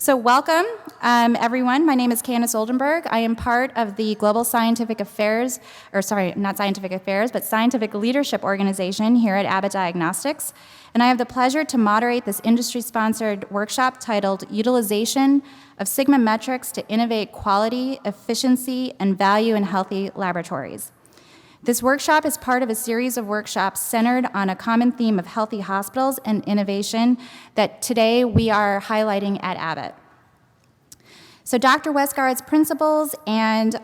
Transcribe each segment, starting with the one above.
So welcome, everyone. My name is Candace Oldenburg. I am part of the Global Scientific Affairs, not Scientific Affairs, but Scientific Leadership Organization here at Abbott Diagnostics. And I have the pleasure to moderate this industry-sponsored workshop titled Utilization of Sigma Metrics to Innovate Quality, Efficiency, and Value in Healthy Laboratories. This workshop is part of a series of workshops centered on a common theme of healthy hospitals and innovation that today we are highlighting at Abbott. So Dr. Westgard's principles and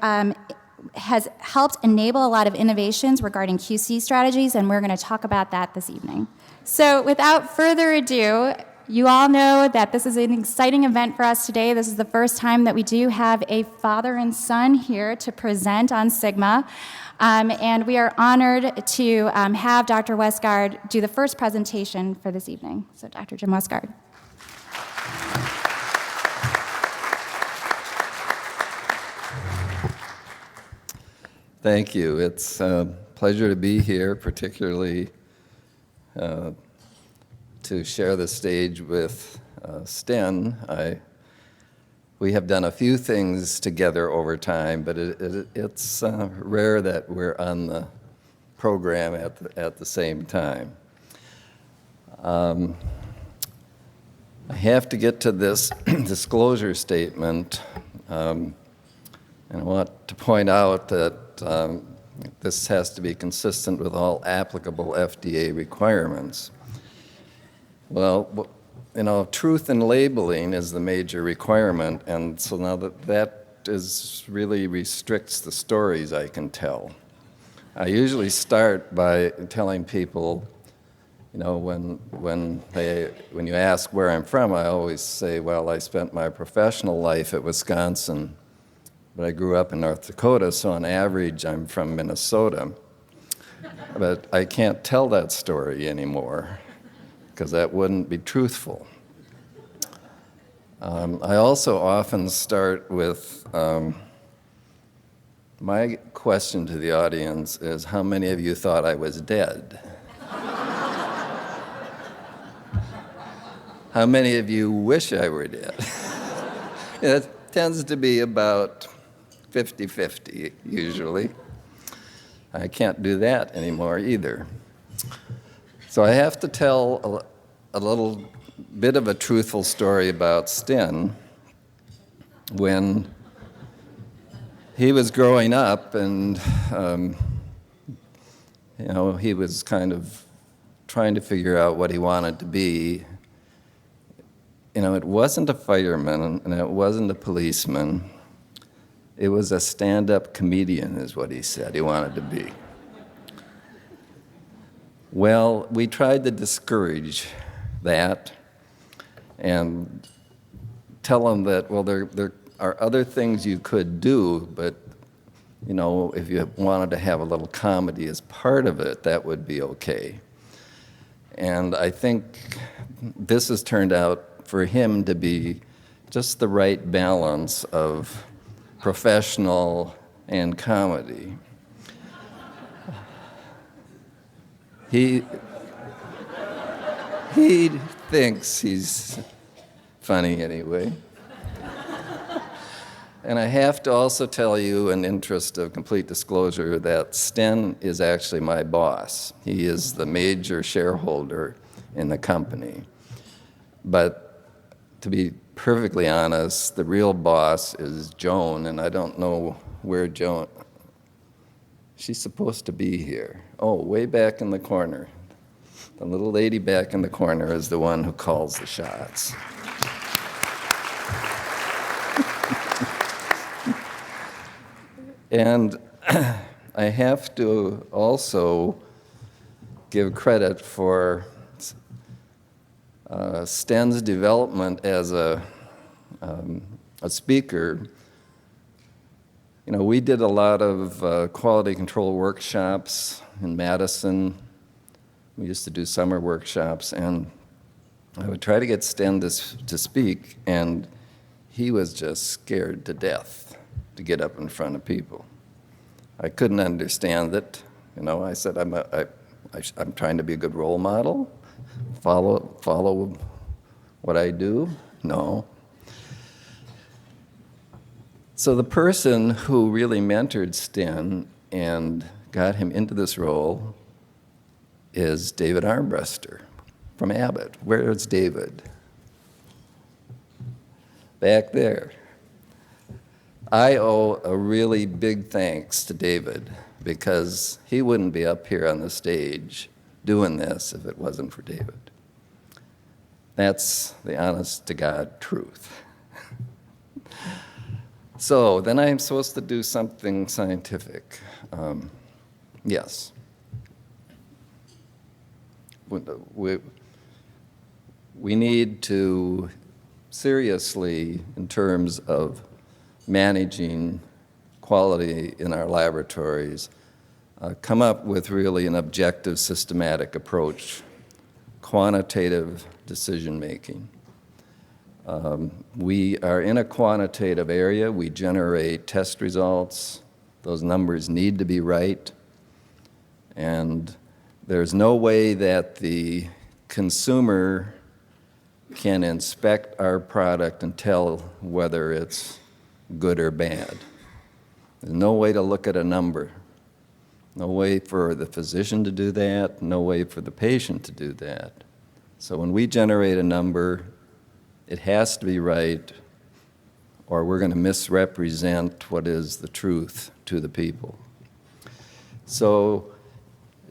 has helped enable a lot of innovations regarding QC strategies, and we're going to talk about that this evening. So without further ado, you all know that this is an exciting event for us today. This is the first time that we do have a father and son here to present on Sigma. And we are honored to have Dr. Westgard do the first presentation for this evening. So Dr. Jim Westgard. Thank you. It's a pleasure to be here, particularly to share the stage with Sten. We have done a few things together over time, but it's rare that we're on the program at the same time. I have to get to this disclosure statement, and I want to point out that this has to be consistent with all applicable FDA requirements. Well, you know, truth in labeling is the major requirement, and so now that really restricts the stories I can tell. I usually start by telling people, you know, when you ask where I'm from, I always say, well, I spent my professional life at Wisconsin, but I grew up in North Dakota, so on average I'm from Minnesota. But I can't tell that story anymore, because that wouldn't be truthful. I also often start with, my question to the audience is, how many of you thought I was dead? How many of you wish I were dead? It tends to be about 50-50 usually. I can't do that anymore either. So I have to tell a little bit of a truthful story about Sten. When he was growing up and you know, he was kind of trying to figure out what he wanted to be. You know, it wasn't a fireman and it wasn't a policeman. It was a stand-up comedian is what he said he wanted to be. Well, we tried to discourage that and tell him that, well, there are other things you could do, but, you know, if you wanted to have a little comedy as part of it, that would be okay. And I think this has turned out for him to be just the right balance of professional and comedy. He thinks he's funny anyway. And I have to also tell you, in interest of complete disclosure, that Sten is actually my boss. He is the major shareholder in the company. But to be perfectly honest, the real boss is Joan, and I don't know where Joan... She's supposed to be here. Oh, way back in the corner. The little lady back in the corner is the one who calls the shots. And I have to also give credit for Sten's development as a speaker. You know, we did a lot of quality control workshops in Madison. We used to do summer workshops, and I would try to get Sten to speak, and he was just scared to death to get up in front of people. I couldn't understand it. You know, I said, I'm trying to be a good role model, follow what I do. No. So the person who really mentored Sten and got him into this role is David Armbruster from Abbott. Where's David? Back there. I owe a really big thanks to David because he wouldn't be up here on the stage doing this if it wasn't for David. That's the honest to God truth. So then I'm supposed to do something scientific. Yes. We need to seriously, in terms of managing quality in our laboratories, come up with really an objective, systematic approach, quantitative decision-making. We are in a quantitative area. We generate test results. Those numbers need to be right. And there's no way that the consumer can inspect our product and tell whether it's good or bad. There's no way to look at a number. No way for the physician to do that. No way for the patient to do that. So when we generate a number, it has to be right, or we're going to misrepresent what is the truth to the people. So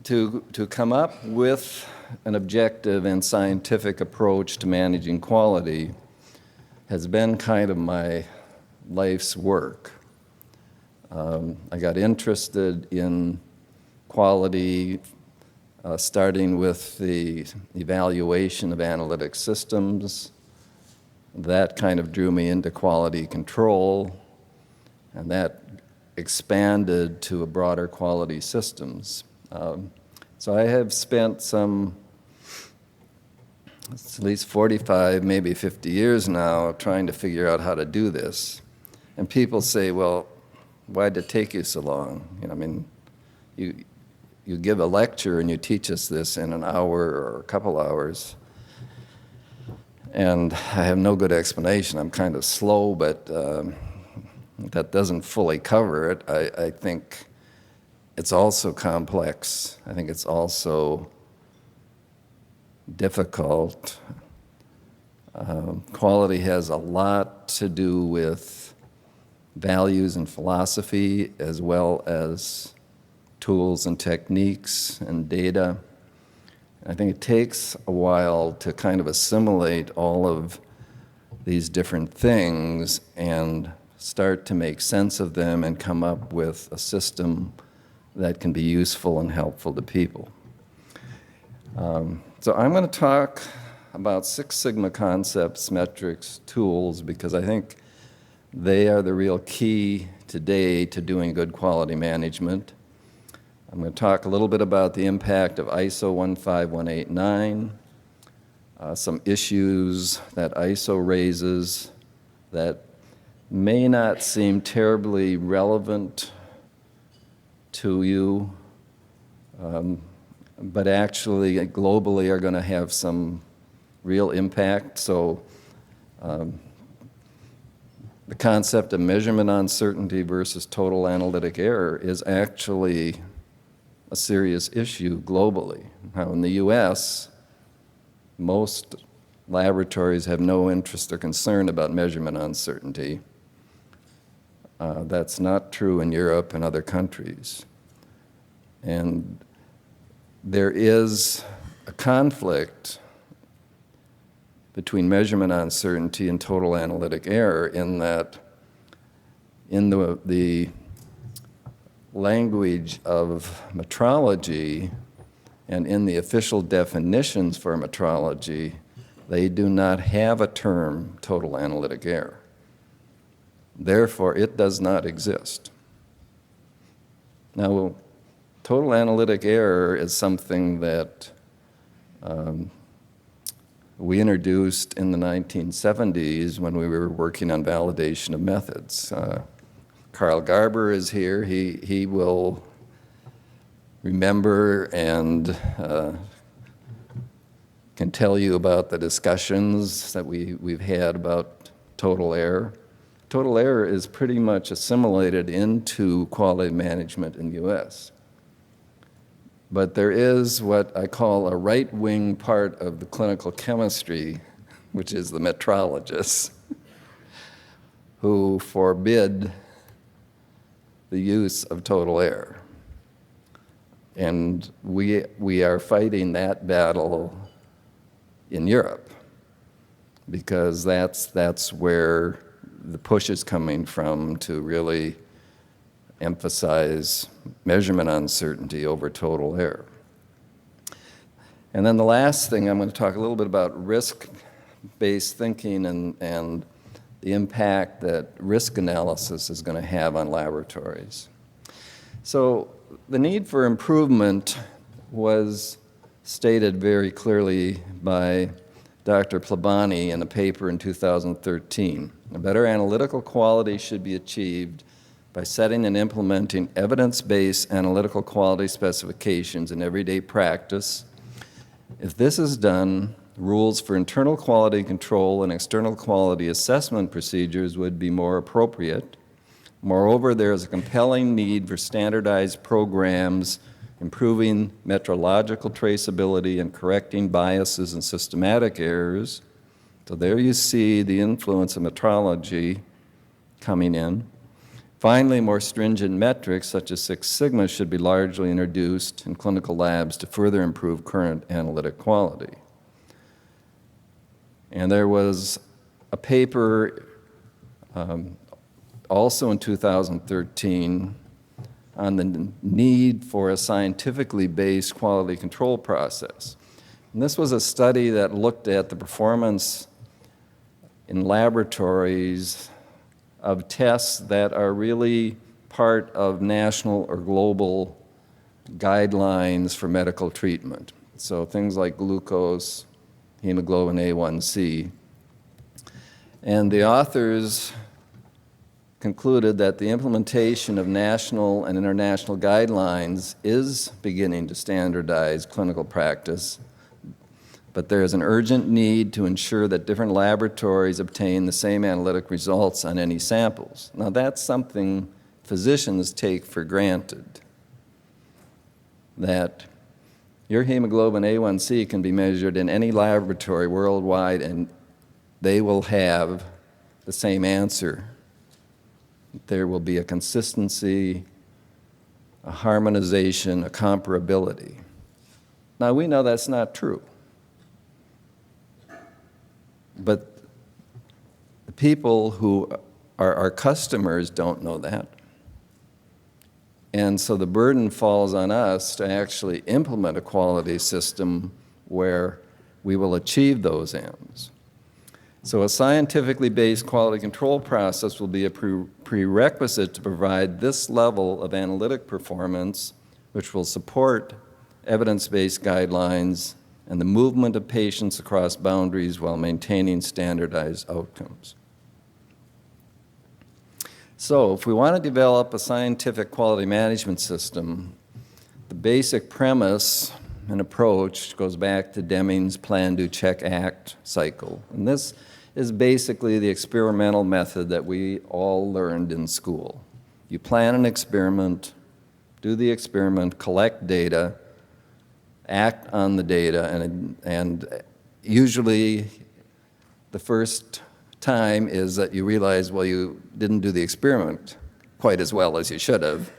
to come up with an objective and scientific approach to managing quality has been kind of my life's work. I got interested in quality starting with the evaluation of analytic systems. That kind of drew me into quality control, and that expanded to a broader quality systems. So I have spent at least 45, maybe 50 years now trying to figure out how to do this. And people say, well, why did it take you so long? I mean, you give a lecture and you teach us this in an hour or a couple hours. And I have no good explanation. I'm kind of slow, but that doesn't fully cover it. I think it's also complex. I think it's also difficult. Quality has a lot to do with values and philosophy, as well as tools and techniques and data. I think it takes a while to kind of assimilate all of these different things and start to make sense of them and come up with a system that can be useful and helpful to people. So I'm going to talk about Six Sigma concepts, metrics, tools, because I think they are the real key today to doing good quality management. I'm going to talk a little bit about the impact of ISO 15189, some issues that ISO raises that may not seem terribly relevant to you, but actually globally are going to have some real impact. So the concept of measurement uncertainty versus total analytic error is actually a serious issue globally. Now, in the US, most laboratories have no interest or concern about measurement uncertainty. That's not true in Europe and other countries. And there is a conflict between measurement uncertainty and total analytic error in that in the language of metrology and in the official definitions for metrology, they do not have a term total analytic error. Therefore, it does not exist. Now, total analytic error is something that we introduced in the 1970s when we were working on validation of methods. Carl Garber is here. He will remember and can tell you about the discussions that we've had about total error. total error is pretty much assimilated into quality management in the U.S. But there is what I call a right-wing part of the clinical chemistry, which is the metrologists, who forbid the use of total error. And we are fighting that battle in Europe, because that's where the push is coming from to really emphasize measurement uncertainty over total error. And then the last thing, I'm going to talk a little bit about risk-based thinking and the impact that risk analysis is going to have on laboratories. So the need for improvement was stated very clearly by Dr. Plabani in a paper in 2013. A better analytical quality should be achieved by setting and implementing evidence-based analytical quality specifications in everyday practice. If this is done, rules for internal quality control and external quality assessment procedures would be more appropriate. Moreover, there is a compelling need for standardized programs improving metrological traceability and correcting biases and systematic errors. So there you see the influence of metrology coming in. Finally, more stringent metrics such as Six Sigma should be largely introduced in clinical labs to further improve current analytic quality. And there was a paper also in 2013 on the need for a scientifically based quality control process. And this was a study that looked at the performance in laboratories of tests that are really part of national or global guidelines for medical treatment. So things like glucose, hemoglobin A1C. And the authors concluded that the implementation of national and international guidelines is beginning to standardize clinical practice, but there is an urgent need to ensure that different laboratories obtain the same analytic results on any samples. Now, that's something physicians take for granted, that your hemoglobin A1C can be measured in any laboratory worldwide and they will have the same answer. There will be a consistency, a harmonization, a comparability. Now, we know that's not true. But the people who are our customers don't know that. And so the burden falls on us to actually implement a quality system where we will achieve those ends. So a scientifically based quality control process will be a prerequisite to provide this level of analytic performance, which will support evidence-based guidelines and the movement of patients across boundaries while maintaining standardized outcomes. So if we want to develop a scientific quality management system, the basic premise and approach goes back to Deming's Plan, Do, Check, Act cycle. And this is basically the experimental method that we all learned in school. You plan an experiment, do the experiment, collect data, act on the data, and usually the first time is that you realize, well, you didn't do the experiment quite as well as you should have,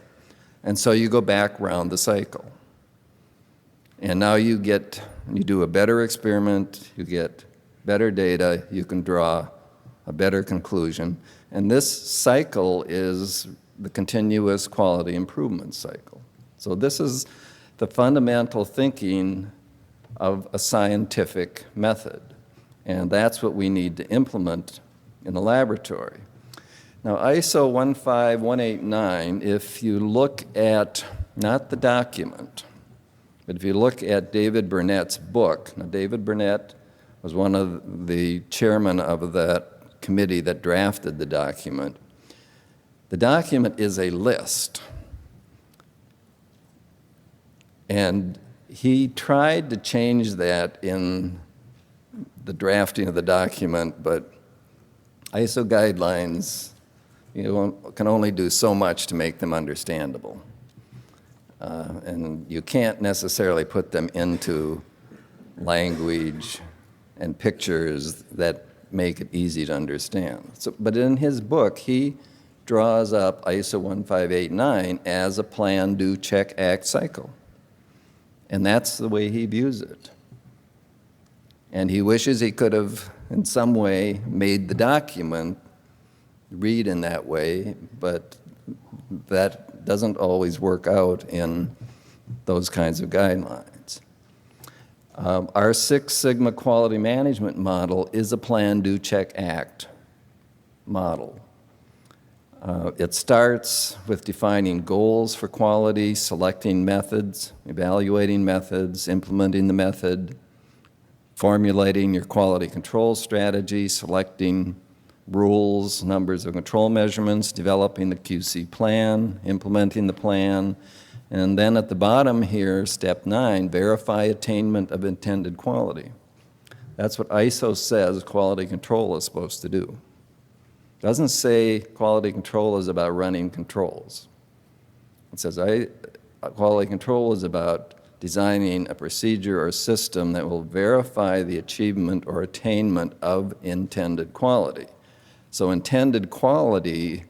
and so you go back around the cycle. And now you do a better experiment, you get better data, you can draw a better conclusion, and this cycle is the continuous quality improvement cycle. So this is the fundamental thinking of a scientific method. And that's what we need to implement in the laboratory. Now, ISO 15189, if you look at, not the document, but if you look at David Burnett's book, now David Burnett was one of the chairmen of that committee that drafted the document. The document is a list. And he tried to change that in the drafting of the document, but ISO guidelines can only do so much to make them understandable. And you can't necessarily put them into language and pictures that make it easy to understand. But in his book, he draws up ISO 1589 as a plan, do, check, act cycle. And that's the way he views it. And he wishes he could have, in some way, made the document read in that way, but that doesn't always work out in those kinds of guidelines. Our Six Sigma quality management model is a plan, do, check, act model. It starts with defining goals for quality, selecting methods, evaluating methods, implementing the method, formulating your quality control strategy, selecting rules, numbers of control measurements, developing the QC plan, implementing the plan, and then at the bottom here, step 9, verify attainment of intended quality. That's what ISO says quality control is supposed to do. It doesn't say quality control is about running controls. It says quality control is about designing a procedure or system that will verify the achievement or attainment of intended quality. So intended quality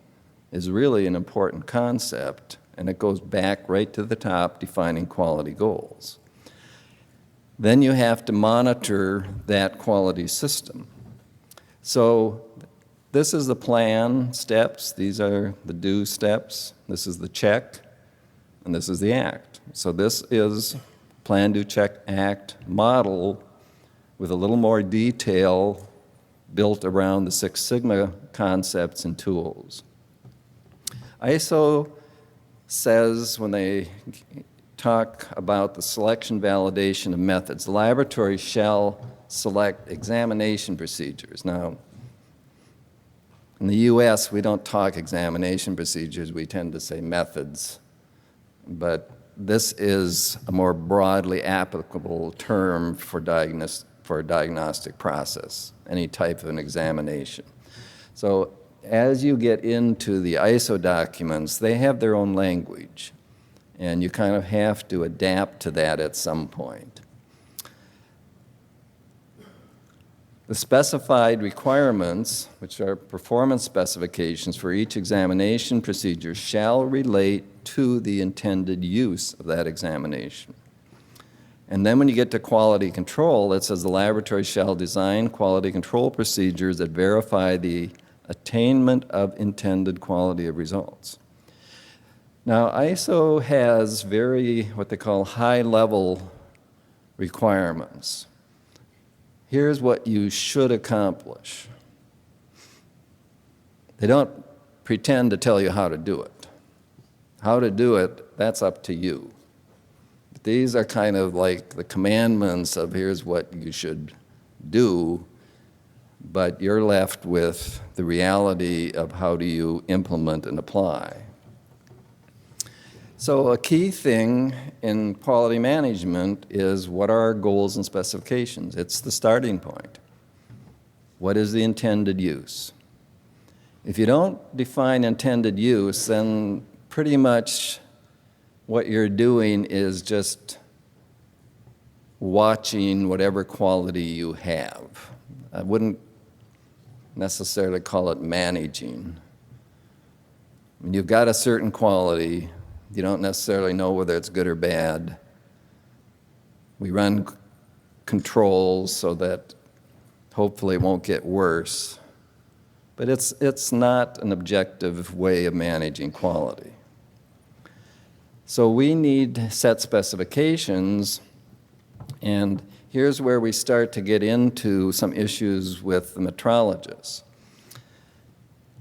is really an important concept, and it goes back right to the top, defining quality goals. Then you have to monitor that quality system. So this is the plan steps. These are the do steps. This is the check, and this is the act. So this is plan, do, check, act model with a little more detail built around the Six Sigma concepts and tools. ISO says when they talk about the selection validation of methods, laboratories shall select examination procedures. Now, in the US, we don't talk examination procedures, we tend to say methods. But this is a more broadly applicable term for a diagnostic process, any type of an examination. So as you get into the ISO documents, they have their own language, and you kind of have to adapt to that at some point. The specified requirements, which are performance specifications for each examination procedure, shall relate to the intended use of that examination. And then when you get to quality control, it says the laboratory shall design quality control procedures that verify the attainment of intended quality of results. Now, ISO has what they call high-level requirements. Here's what you should accomplish. They don't pretend to tell you how to do it. How to do it, that's up to you. These are kind of like the commandments of here's what you should do, but you're left with the reality of how do you implement and apply. So a key thing in quality management is what are our goals and specifications? It's the starting point. What is the intended use? If you don't define intended use, then pretty much what you're doing is just watching whatever quality you have. I wouldn't necessarily call it managing. I mean, you've got a certain quality. You don't necessarily know whether it's good or bad. We run controls so that hopefully it won't get worse. But it's not an objective way of managing quality. So we need set specifications, and here's where we start to get into some issues with the metrologists.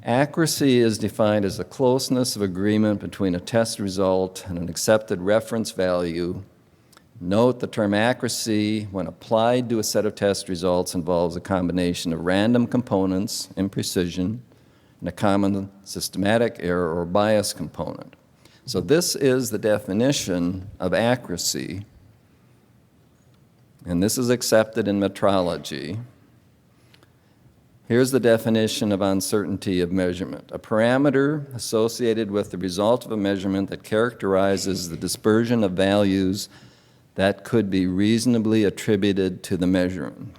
Accuracy is defined as the closeness of agreement between a test result and an accepted reference value. Note the term accuracy, when applied to a set of test results, involves a combination of random components, imprecision, and a common systematic error or bias component. So this is the definition of accuracy, and this is accepted in metrology. Here's the definition of uncertainty of measurement: a parameter associated with the result of a measurement that characterizes the dispersion of values that could be reasonably attributed to the measurement.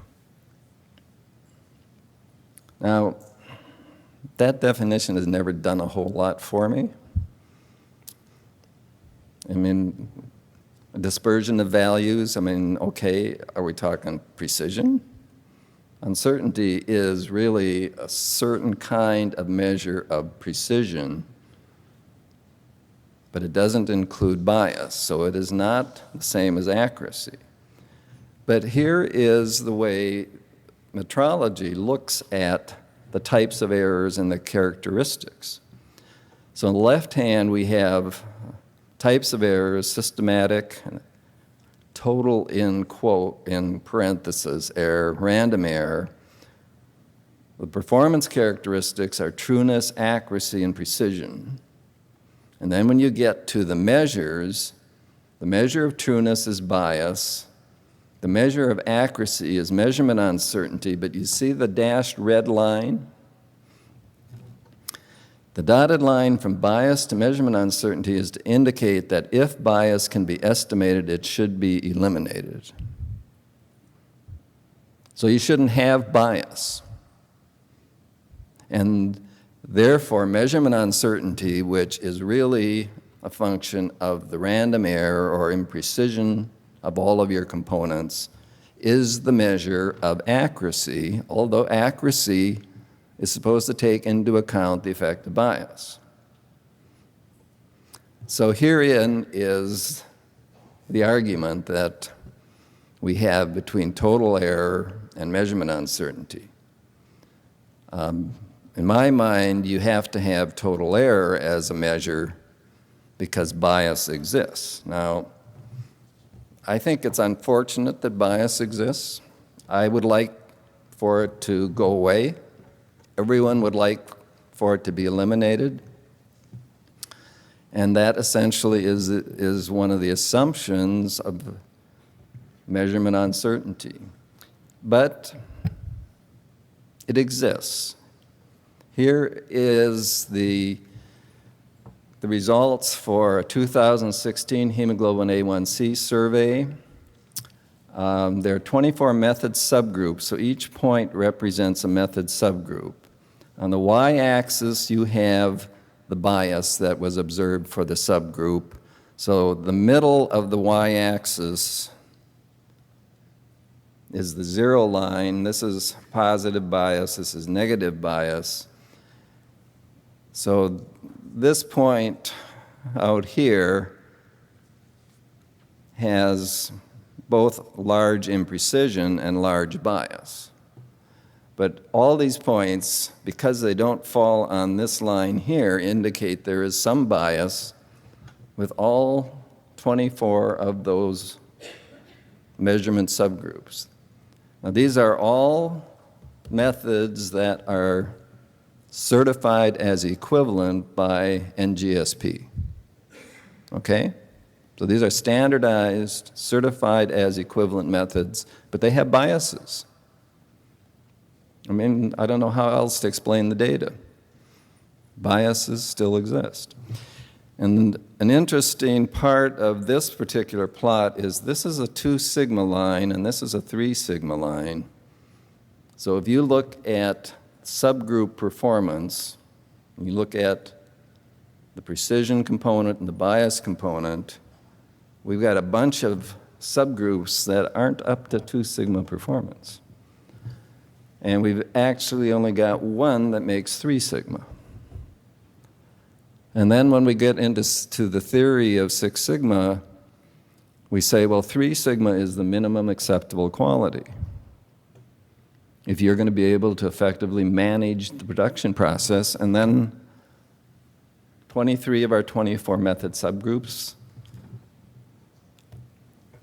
Now, that definition has never done a whole lot for me. I mean, dispersion of values, I mean, okay, are we talking precision? Uncertainty is really a certain kind of measure of precision, but it doesn't include bias, so it is not the same as accuracy. But here is the way metrology looks at the types of errors and the characteristics. So on the left hand, we have types of errors: systematic, total in quote, in parentheses, error, random error. The performance characteristics are trueness, accuracy, and precision. And then when you get to the measures, the measure of trueness is bias. The measure of accuracy is measurement uncertainty, but you see the dashed red line? The dotted line from bias to measurement uncertainty is to indicate that if bias can be estimated, it should be eliminated. So you shouldn't have bias. And therefore, measurement uncertainty, which is really a function of the random error or imprecision of all of your components, is the measure of accuracy, although accuracy is supposed to take into account the effect of bias. So herein is the argument that we have between total error and measurement uncertainty. In my mind, you have to have total error as a measure because bias exists. Now, I think it's unfortunate that bias exists. I would like for it to go away. Everyone would like for it to be eliminated. And that essentially is one of the assumptions of measurement uncertainty. But it exists. Here is the results for a 2016 hemoglobin A1C survey. There are 24 method subgroups, so each point represents a method subgroup. On the y-axis, you have the bias that was observed for the subgroup. So the middle of the y-axis is the zero line. This is positive bias, this is negative bias. So this point out here has both large imprecision and large bias. But all these points, because they don't fall on this line here, indicate there is some bias with all 24 of those measurement subgroups. Now, these are all methods that are certified as equivalent by NGSP. Okay? So these are standardized, certified as equivalent methods, but they have biases. I mean, I don't know how else to explain the data. Biases still exist. And an interesting part of this particular plot is this is a 2 sigma line and this is a 3 sigma line. So if you look at subgroup performance, you look at the precision component and the bias component, we've got a bunch of subgroups that aren't up to 2 sigma performance. And we've actually only got one that makes 3 sigma. And then when we get into the theory of 6 sigma, we say, well, 3 sigma is the minimum acceptable quality if you're going to be able to effectively manage the production process. And then 23 of our 24 method subgroups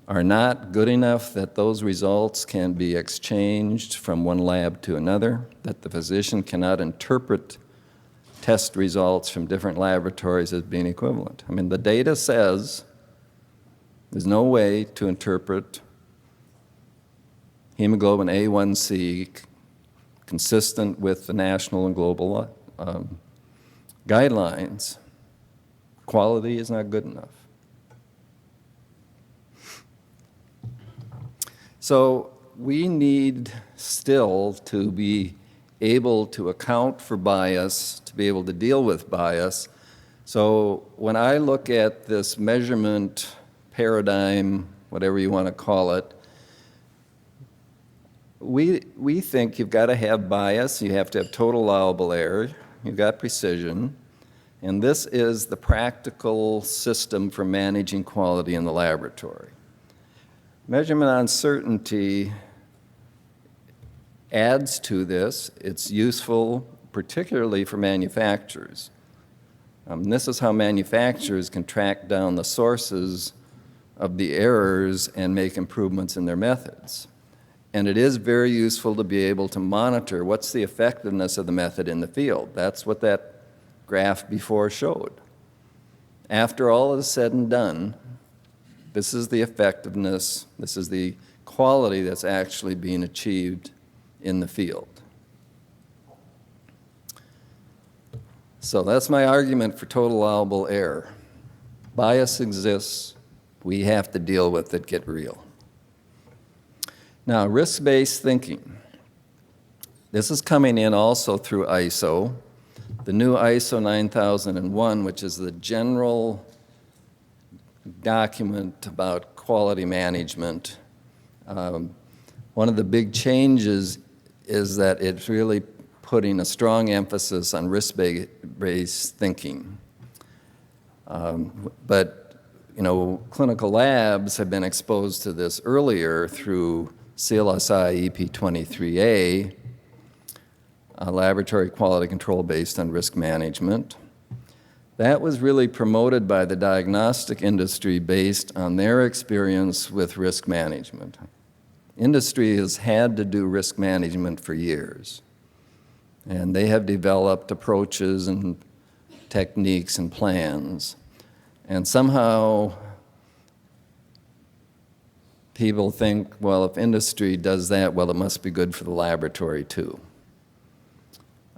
are not good enough that those results can be exchanged from one lab to another, that the physician cannot interpret test results from different laboratories as being equivalent. I mean, the data says there's no way to interpret hemoglobin A1C consistent with the national and global guidelines, quality is not good enough. So we need still to be able to account for bias, to be able to deal with bias. So when I look at this measurement paradigm, whatever you want to call it, we think you've got to have bias, you have to have total allowable error, you've got precision, and this is the practical system for managing quality in the laboratory. Measurement uncertainty adds to this. It's useful particularly for manufacturers. This is how manufacturers can track down the sources of the errors and make improvements in their methods. And it is very useful to be able to monitor what's the effectiveness of the method in the field. That's what that graph before showed. After all is said and done, this is the effectiveness, this is the quality that's actually being achieved in the field. So that's my argument for total allowable error. Bias exists, we have to deal with it, get real. Now, risk-based thinking. This is coming in also through ISO. The new ISO 9001, which is the general document about quality management. One of the big changes is that it's really putting a strong emphasis on risk-based thinking. But, you know, clinical labs have been exposed to this earlier through CLSI EP23A, a laboratory quality control based on risk management. That was really promoted by the diagnostic industry based on their experience with risk management. Industry has had to do risk management for years, and they have developed approaches and techniques and plans. And somehow people think, well, if industry does that, well, it must be good for the laboratory too.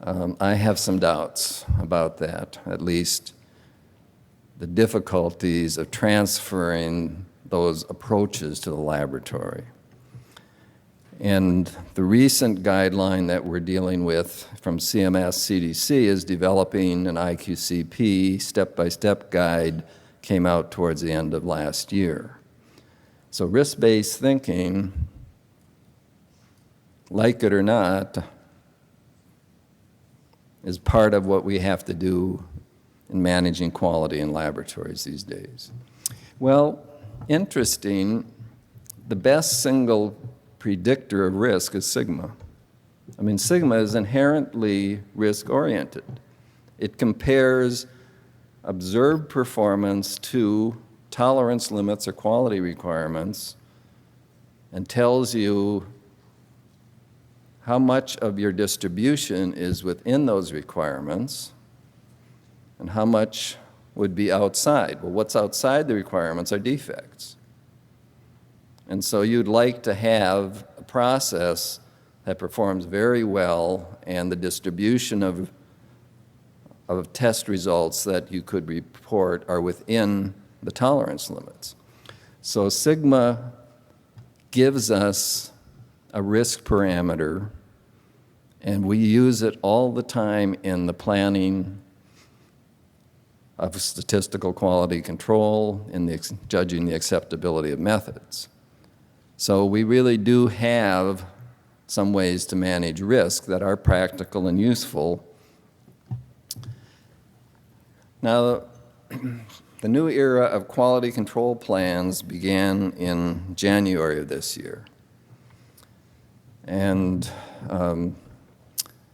I have some doubts about that, at least the difficulties of transferring those approaches to the laboratory. And the recent guideline that we're dealing with from CMS CDC is developing an IQCP step-by-step guide, came out towards the end of last year. So risk-based thinking, like it or not, is part of what we have to do in managing quality in laboratories these days. Well, interesting, the best single predictor of risk is sigma. I mean, sigma is inherently risk-oriented. It compares observed performance to tolerance limits or quality requirements and tells you how much of your distribution is within those requirements and how much would be outside. Well, what's outside the requirements are defects. And so you'd like to have a process that performs very well and the distribution of test results that you could report are within the tolerance limits. So sigma gives us a risk parameter, and we use it all the time in the planning of statistical quality control, in the judging the acceptability of methods. So we really do have some ways to manage risk that are practical and useful. Now, the new era of quality control plans began in January of this year. And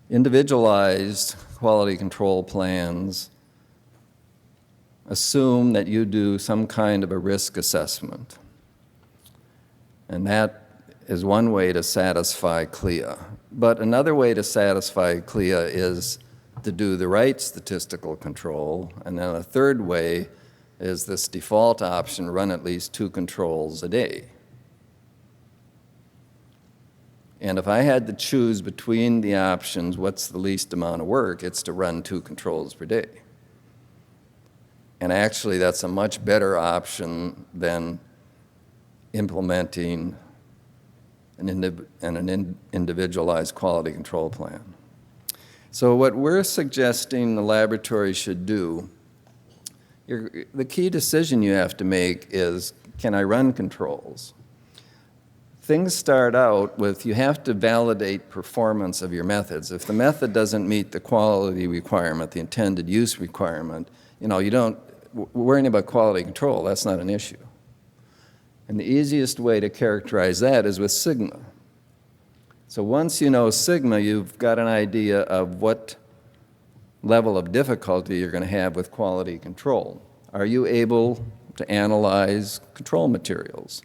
individualized quality control plans assume that you do some kind of a risk assessment. And that is one way to satisfy CLIA. But another way to satisfy CLIA is to do the right statistical control. And then a third way is this default option, run at least 2 controls a day. And if I had to choose between the options, what's the least amount of work, it's to run 2 controls per day. And actually, that's a much better option than implementing an individualized quality control plan. So what we're suggesting the laboratory should do, the key decision you have to make is, can I run controls? Things start out with, you have to validate performance of your methods. If the method doesn't meet the quality requirement, the intended use requirement, you don't, worrying about quality control, that's not an issue. And the easiest way to characterize that is with sigma. So once you know sigma, you've got an idea of what level of difficulty you're going to have with quality control. Are you able to analyze control materials?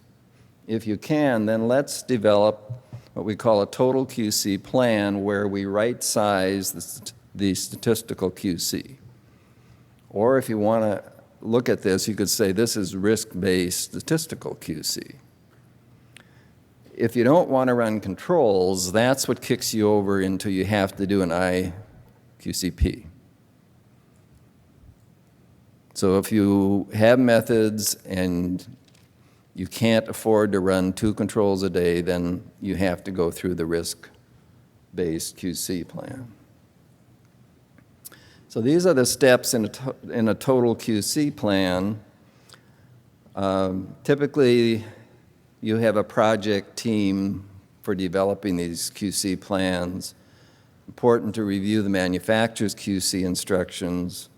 If you can, then let's develop what we call a total QC plan where we right-size the statistical QC. Or if you want to look at this, you could say this is risk-based statistical QC. If you don't want to run controls, that's what kicks you over into you have to do an IQCP. So if you have methods and you can't afford to run 2 controls a day, then you have to go through the risk-based QC plan. So these are the steps in a total QC plan. Typically, you have a project team for developing these QC plans. Important to review the manufacturer's QC instructions.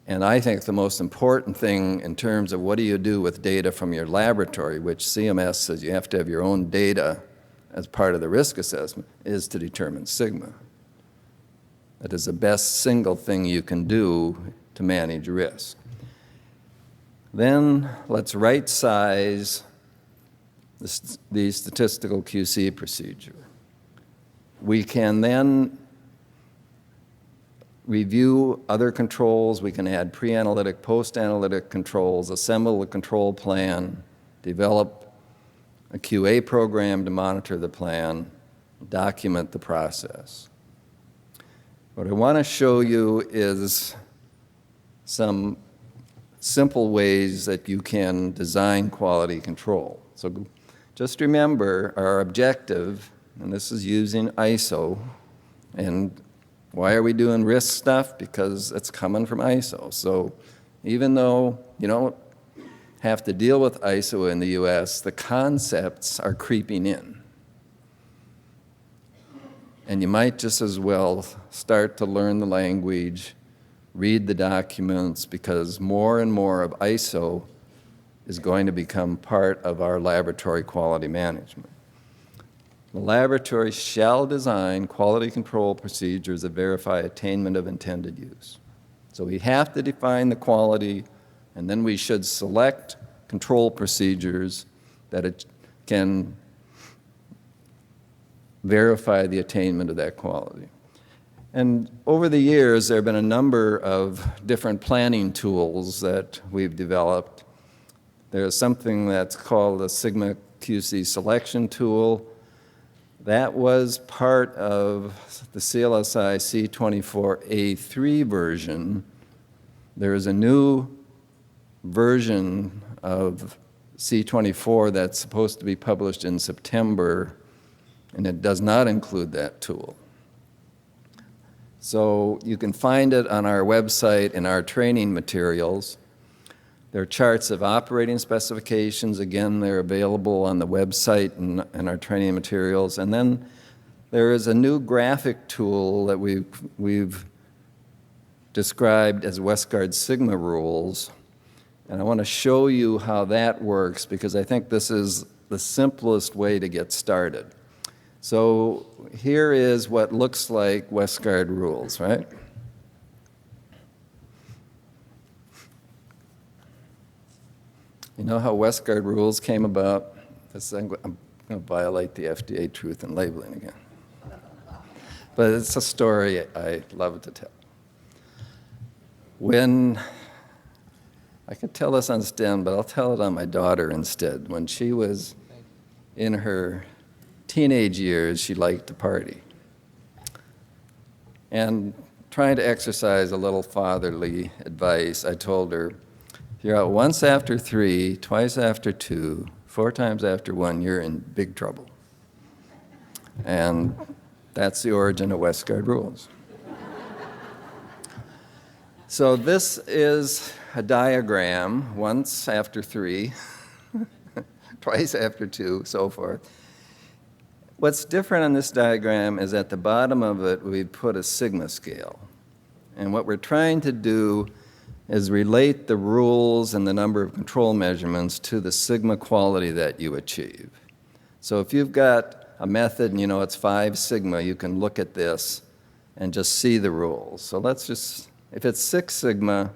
And I think the most important thing in terms of what do you do with data from your laboratory, which CMS says you have to have your own data as part of the risk assessment, is to determine sigma. That is the best single thing you can do to manage risk. Then let's right-size the statistical QC procedure. We can then review other controls. We can add pre-analytic, post-analytic controls, assemble a control plan, develop a QA program to monitor the plan, document the process. What I want to show you is some simple ways that you can design quality control. So just remember our objective, and this is using ISO, and why are we doing risk stuff? Because it's coming from ISO. So even though you don't have to deal with ISO in the US, the concepts are creeping in. And you might just as well start to learn the language, read the documents, because more and more of ISO is going to become part of our laboratory quality management. The laboratory shall design quality control procedures that verify attainment of intended use. So we have to define the quality, and then we should select control procedures that it can verify the attainment of that quality. And over the years, there have been a number of different planning tools that we've developed. There's something that's called the Sigma QC selection tool. That was part of the CLSI C24A3 version. There is a new version of C24 that's supposed to be published in September, and it does not include that tool. So you can find it on our website in our training materials. There are charts of operating specifications. Again, they're available on the website and our training materials. And then there is a new graphic tool that we've described as Westgard Sigma rules. And I want to show you how that works, because I think this is the simplest way to get started. So here is what looks like Westgard rules, right? You know how Westgard rules came about? I'm going to violate the FDA truth in labeling again. But it's a story I love to tell. I could tell this on STEM, but I'll tell it on my daughter instead. When she was in her teenage years, she liked to party. And trying to exercise a little fatherly advice, I told her, if you're out once after 3, twice after 2, 4 times after 1, you're in big trouble. And that's the origin of Westgard rules. So this is a diagram, once after 3, twice after 2, so forth. What's different on this diagram is at the bottom of it, we put a sigma scale. And what we're trying to do is relate the rules and the number of control measurements to the sigma quality that you achieve. So if you've got a method and you know it's 5 sigma, you can look at this and just see the rules. So let's just, if it's 6 sigma,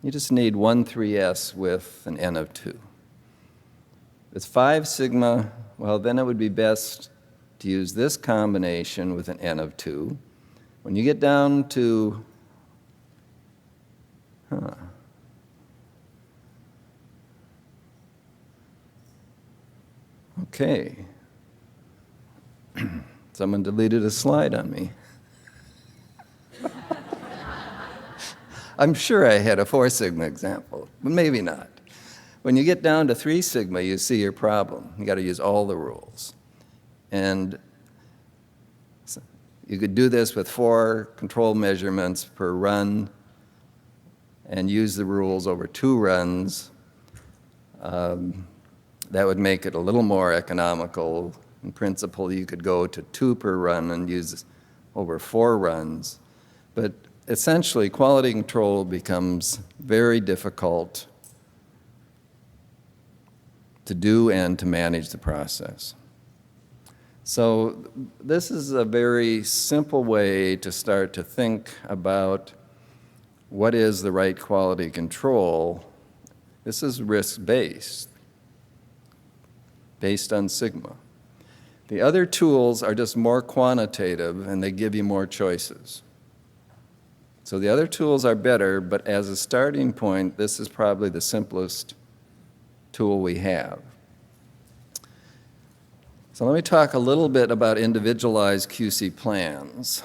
you just need 1,3s with an n of 2. If it's 5 sigma, well, then it would be best to use this combination with an n of 2. When you get down to, okay. Someone deleted a slide on me. I'm sure I had a 4 sigma example, but maybe not. When you get down to 3 sigma, you see your problem. You got to use all the rules. And you could do this with 4 control measurements per run and use the rules over 2 runs. That would make it a little more economical. In principle, you could go to 2 per run and use over 4 runs. But essentially, quality control becomes very difficult to do and to manage the process. So this is a very simple way to start to think about what is the right quality control. This is risk-based, based on sigma. The other tools are just more quantitative and they give you more choices. So the other tools are better, but as a starting point, this is probably the simplest tool we have. So let me talk a little bit about individualized QC plans.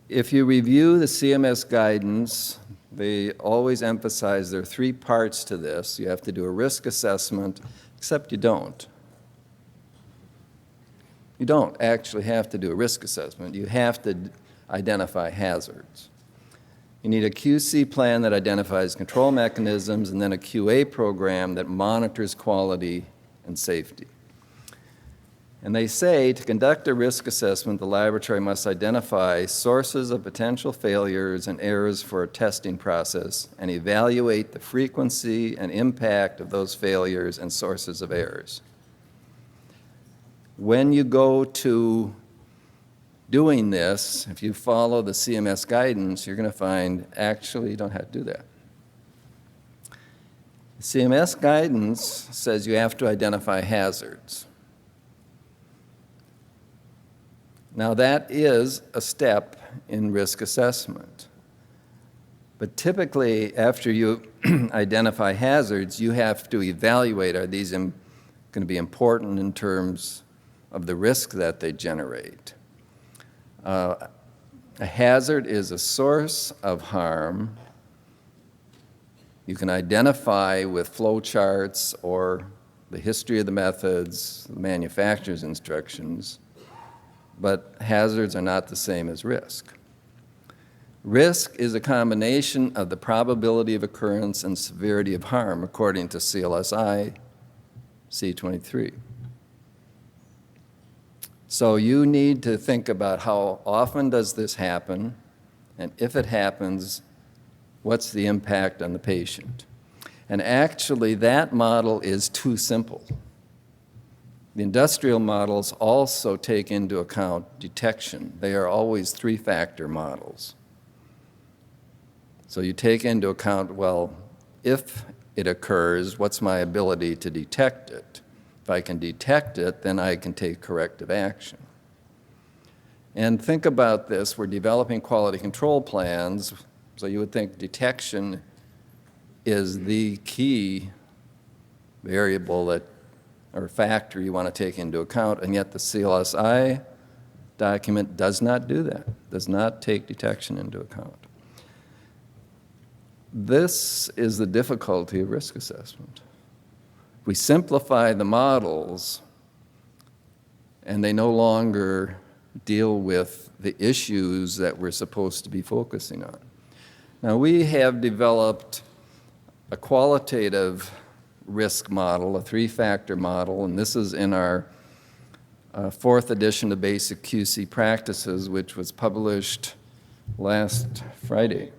If you review the CMS guidance, they always emphasize there are 3 parts to this. You have to do a risk assessment, except you don't. You don't actually have to do a risk assessment. You have to identify hazards. You need a QC plan that identifies control mechanisms and then a QA program that monitors quality and safety. And they say to conduct a risk assessment, the laboratory must identify sources of potential failures and errors for a testing process and evaluate the frequency and impact of those failures and sources of errors. When you go to doing this, if you follow the CMS guidance, you're going to find actually you don't have to do that. The CMS guidance says you have to identify hazards. Now that is a step in risk assessment. But typically, after you identify hazards, you have to evaluate, are these going to be important in terms of the risk that they generate? A hazard is a source of harm. You can identify with flow charts or the history of the methods, the manufacturer's instructions, but hazards are not the same as risk. Risk is a combination of the probability of occurrence and severity of harm, according to CLSI C23. So you need to think about how often does this happen, and if it happens, what's the impact on the patient? And actually, that model is too simple. The industrial models also take into account detection. They are always 3-factor models. So you take into account, well, if it occurs, what's my ability to detect it? If I can detect it, then I can take corrective action. And think about this, we're developing quality control plans, so you would think detection is the key variable that or factor you want to take into account, and yet the CLSI document does not do that, does not take detection into account. This is the difficulty of risk assessment. We simplify the models, and they no longer deal with the issues that we're supposed to be focusing on. Now, we have developed a qualitative risk model, a three-factor model, and this is in our fourth edition of Basic QC Practices, which was published last Friday.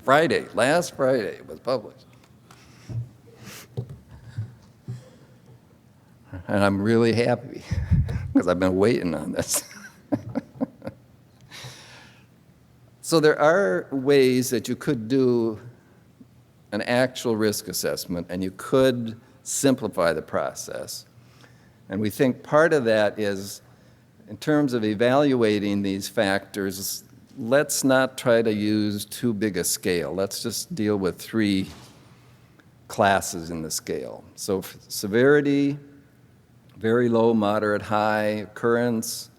Last Friday it was published. And I'm really happy because I've been waiting on this. So there are ways that you could do an actual risk assessment, and you could simplify the process. And we think part of that is, in terms of evaluating these factors, let's not try to use too big a scale. Let's just deal with three classes in the scale. So severity, very low, moderate, high. Occurrence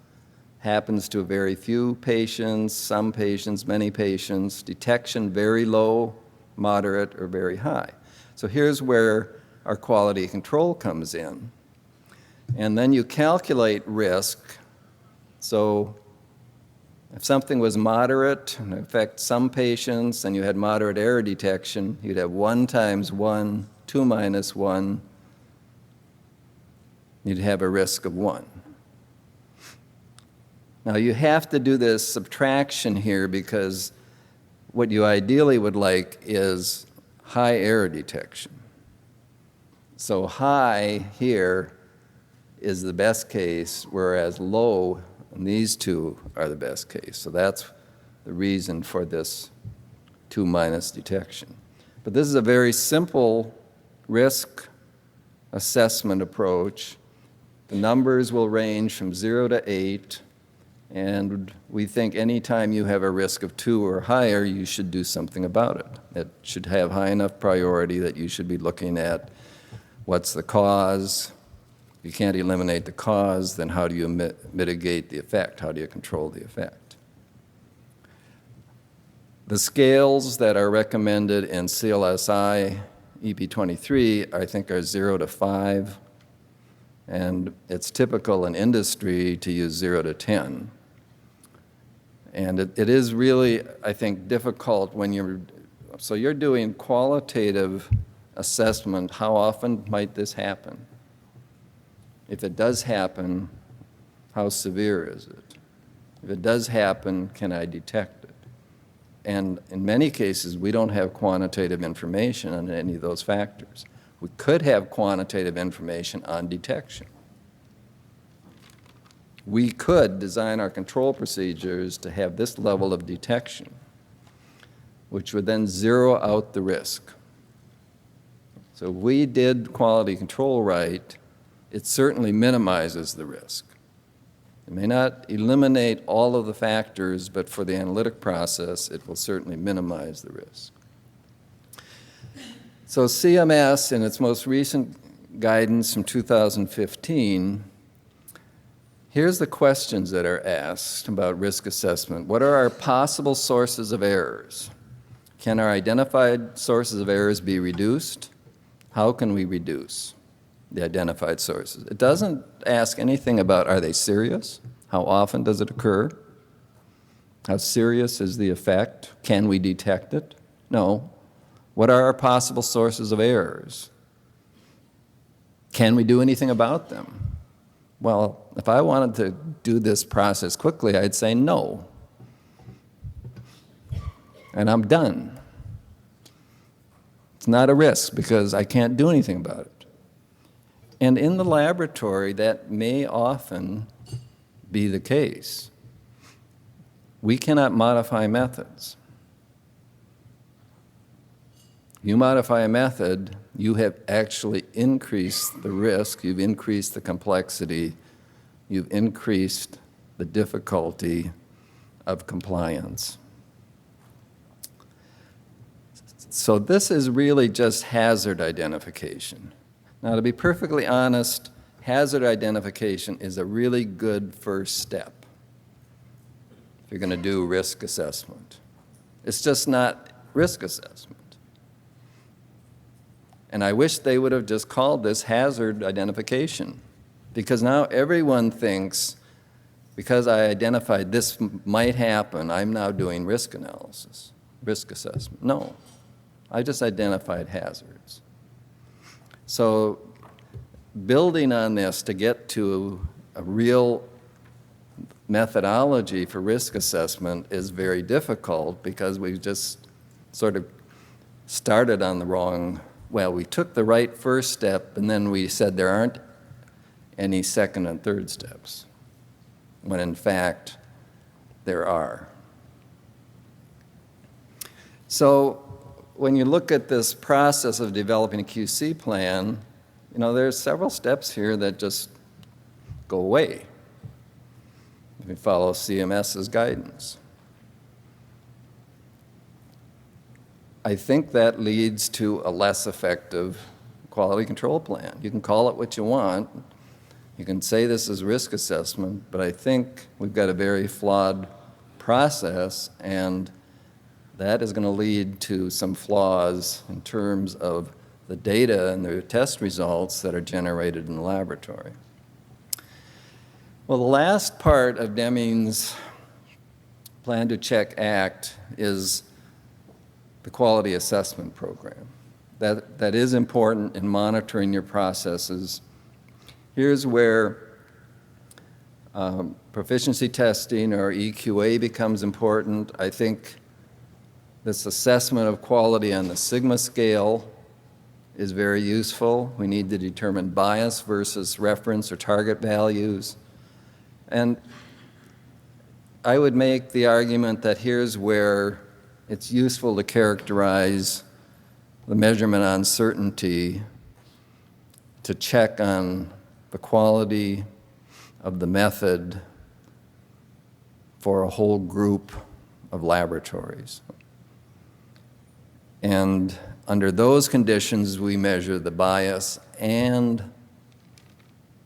happens to very few patients, some patients, many patients. Detection, very low, moderate, or very high. So here's where our quality control comes in. And then you calculate risk. So if something was moderate and affect some patients and you had moderate error detection, you'd have 1 times 1, 2 minus 1. You'd have a risk of 1. Now you have to do this subtraction here because what you ideally would like is high error detection. So high here is the best case, whereas low in these two are the best case. So that's the reason for this 2 minus detection. But this is a very simple risk assessment approach. The numbers will range from 0 to 8, and we think anytime you have a risk of 2 or higher, you should do something about it. It should have high enough priority that you should be looking at what's the cause. If you can't eliminate the cause, then how do you mitigate the effect? How do you control the effect? The scales that are recommended in CLSI EP23, I think, are 0 to 5. And it's typical in industry to use 0 to 10. And it is really, I think, difficult when you're doing qualitative assessment. How often might this happen? If it does happen, how severe is it? If it does happen, can I detect it? And in many cases, we don't have quantitative information on any of those factors. We could have quantitative information on detection. We could design our control procedures to have this level of detection, which would then zero out the risk. So if we did quality control right, it certainly minimizes the risk. It may not eliminate all of the factors, but for the analytic process, it will certainly minimize the risk. So CMS, in its most recent guidance from 2015, here's the questions that are asked about risk assessment. What are our possible sources of errors? Can our identified sources of errors be reduced? How can we reduce the identified sources? It doesn't ask anything about, are they serious? How often does it occur? How serious is the effect? Can we detect it? No. What are our possible sources of errors? Can we do anything about them? Well, if I wanted to do this process quickly, I'd say no. And I'm done. It's not a risk because I can't do anything about it. And in the laboratory, that may often be the case. We cannot modify methods. You modify a method, you have actually increased the risk, you've increased the complexity, you've increased the difficulty of compliance. So this is really just hazard identification. Now, to be perfectly honest, hazard identification is a really good first step if you're going to do risk assessment. It's just not risk assessment. And I wish they would have just called this hazard identification, because now everyone thinks, because I identified this might happen, I'm now doing risk analysis, risk assessment. No, I just identified hazards. So building on this to get to a real methodology for risk assessment is very difficult, because we've just sort of started on the wrong, well, we took the right first step, and then we said there aren't any second and third steps, when in fact there are. So when you look at this process of developing a QC plan, there's several steps here that just go away if you follow CMS's guidance. I think that leads to a less effective quality control plan. You can call it what you want. You can say this is risk assessment, but I think we've got a very flawed process, and that is going to lead to some flaws in terms of the data and the test results that are generated in the laboratory. Well, the last part of Deming's Plan to Check Act is the quality assessment program. That is important in monitoring your processes. Here's where proficiency testing, or EQA, becomes important. I think this assessment of quality on the sigma scale is very useful. We need to determine bias versus reference or target values. And I would make the argument that here's where it's useful to characterize the measurement uncertainty to check on the quality of the method for a whole group of laboratories. And under those conditions, we measure the bias and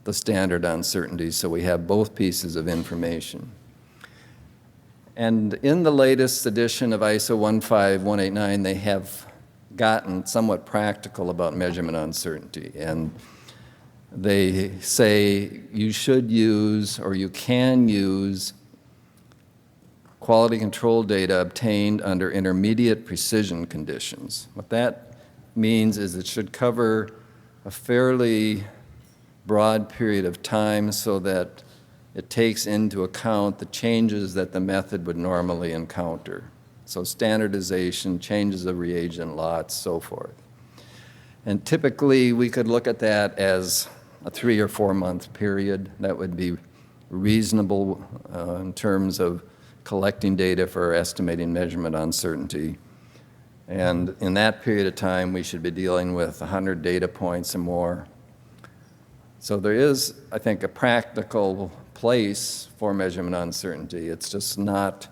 the standard uncertainty, so we have both pieces of information. And in the latest edition of ISO 15189, they have gotten somewhat practical about measurement uncertainty. And they say you should use, or you can use, quality control data obtained under intermediate precision conditions. What that means is it should cover a fairly broad period of time so that it takes into account the changes that the method would normally encounter. So standardization, changes of reagent lots, so forth. And typically we could look at that as a 3 or 4 month period. That would be reasonable in terms of collecting data for estimating measurement uncertainty. And in that period of time, we should be dealing with 100 data points or more. So there is, I think, a practical place for measurement uncertainty. It's just not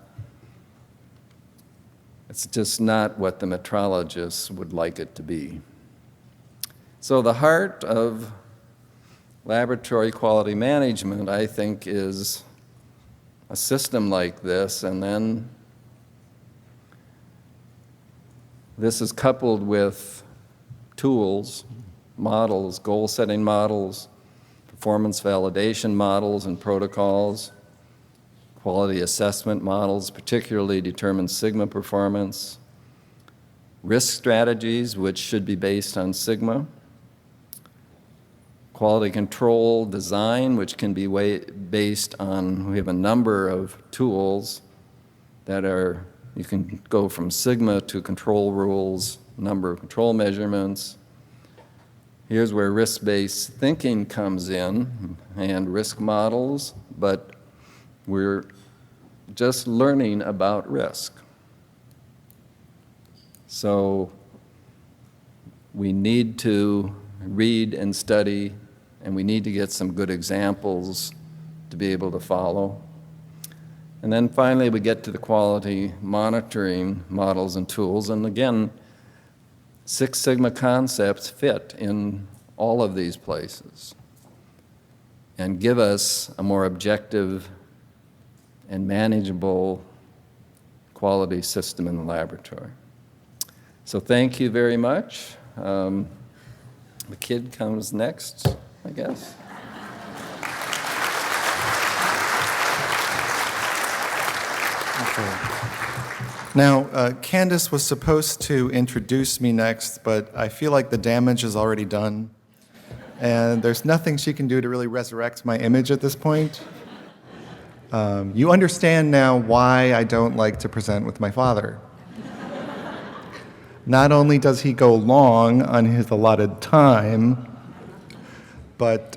what the metrologists would like it to be. So the heart of laboratory quality management, I think, is a system like this, and then this is coupled with tools, models, goal-setting models, performance validation models and protocols, quality assessment models, particularly determine sigma performance, risk strategies, which should be based on sigma, quality control design, which can be based on, we have a number of tools that are, you can go from sigma to control rules, number of control measurements. Here's where risk-based thinking comes in, and risk models, but we're just learning about risk. So we need to read and study, and we need to get some good examples to be able to follow. And then finally, we get to the quality monitoring models and tools. And again, Six Sigma concepts fit in all of these places and give us a more objective and manageable quality system in the laboratory. So thank you very much. The kid comes next, I guess. Okay. Now, Candace was supposed to introduce me next, but I feel like the damage is already done. And there's nothing she can do to really resurrect my image at this point. You understand now why I don't like to present with my father. Not only does he go long on his allotted time, but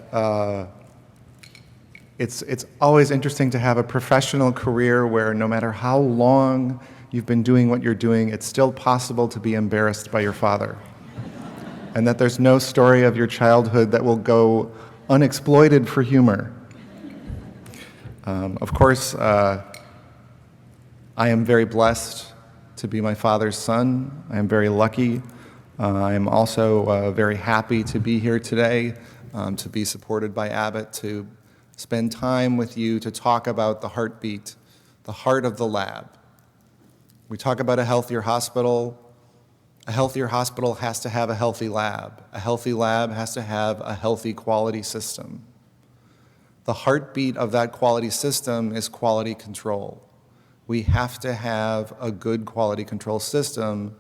it's always interesting to have a professional career where no matter how long you've been doing what you're doing, it's still possible to be embarrassed by your father. And that there's no story of your childhood that will go unexploited for humor. Of course, I am very blessed to be my father's son. I am very lucky. I am also very happy to be here today, to be supported by Abbott, to spend time with you to talk about the heartbeat, the heart of the lab. We talk about a healthier hospital. A healthier hospital has to have a healthy lab. A healthy lab has to have a healthy quality system. The heartbeat of that quality system is quality control. We have to have a good quality control system.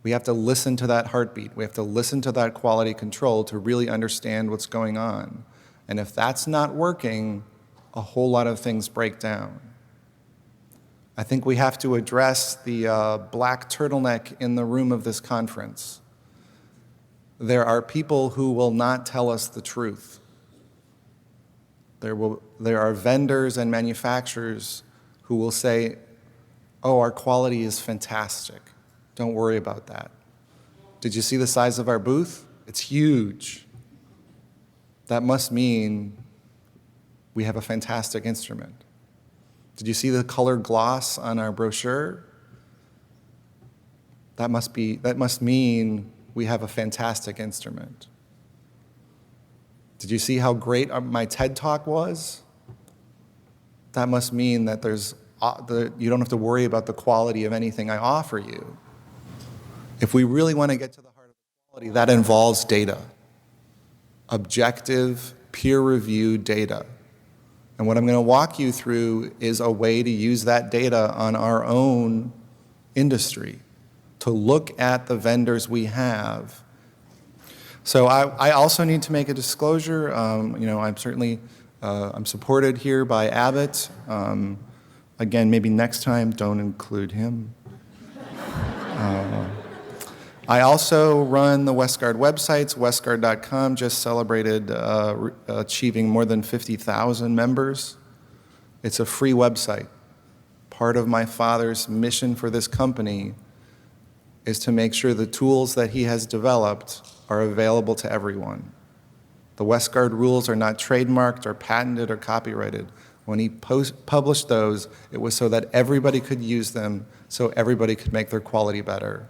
We have to listen to that heartbeat. We have to listen to that quality control to really understand what's going on. And if that's not working, a whole lot of things break down. I think we have to address the black turtleneck in the room of this conference. There are people who will not tell us the truth. There are vendors and manufacturers who will say, oh, our quality is fantastic. Don't worry about that. Did you see the size of our booth? It's huge. That must mean we have a fantastic instrument. Did you see the color gloss on our brochure? That must mean we have a fantastic instrument. Did you see how great my TED Talk was? That must mean that you don't have to worry about the quality of anything I offer you. If we really want to get to the heart of quality, that involves data. Objective, peer-reviewed data. And what I'm going to walk you through is a way to use that data on our own industry, to look at the vendors we have. So I also need to make a disclosure. I'm certainly I'm supported here by Abbott. Again, maybe next time don't include him. I also run the Westgard websites. Westgard.com just celebrated achieving more than 50,000 members. It's a free website. Part of my father's mission for this company is to make sure the tools that he has developed are available to everyone. The Westgard rules are not trademarked or patented or copyrighted. When he published those, it was so that everybody could use them, so everybody could make their quality better.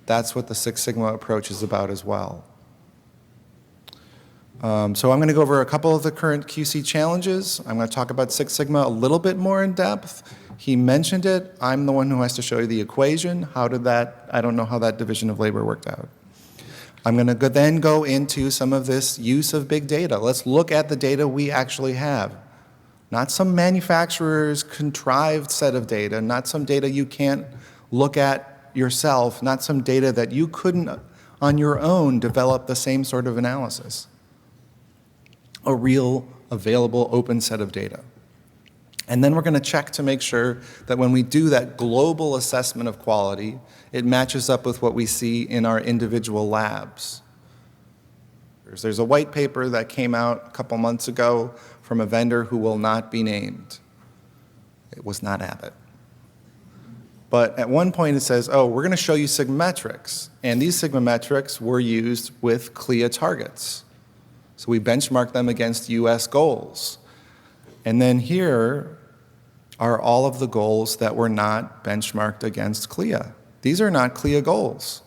That's what the Six Sigma approach is about as well. So I'm going to go over a couple of the current QC challenges. I'm going to talk about Six Sigma a little bit more in depth. He mentioned it. I'm the one who has to show you the equation. I don't know how that division of labor worked out. I'm going to then go into some of this use of big data. Let's look at the data we actually have. Not some manufacturer's contrived set of data, not some data you can't look at yourself, not some data that you couldn't on your own develop the same sort of analysis. A real, available, open set of data. And then we're going to check to make sure that when we do that global assessment of quality, it matches up with what we see in our individual labs. There's a white paper that came out a couple months ago from a vendor who will not be named. It was not Abbott. But at one point it says, oh, we're going to show you sigmametrics. And these sigmametrics were used with CLIA targets. So we benchmarked them against US goals. And then here are all of the goals that were not benchmarked against CLIA. These are not CLIA goals.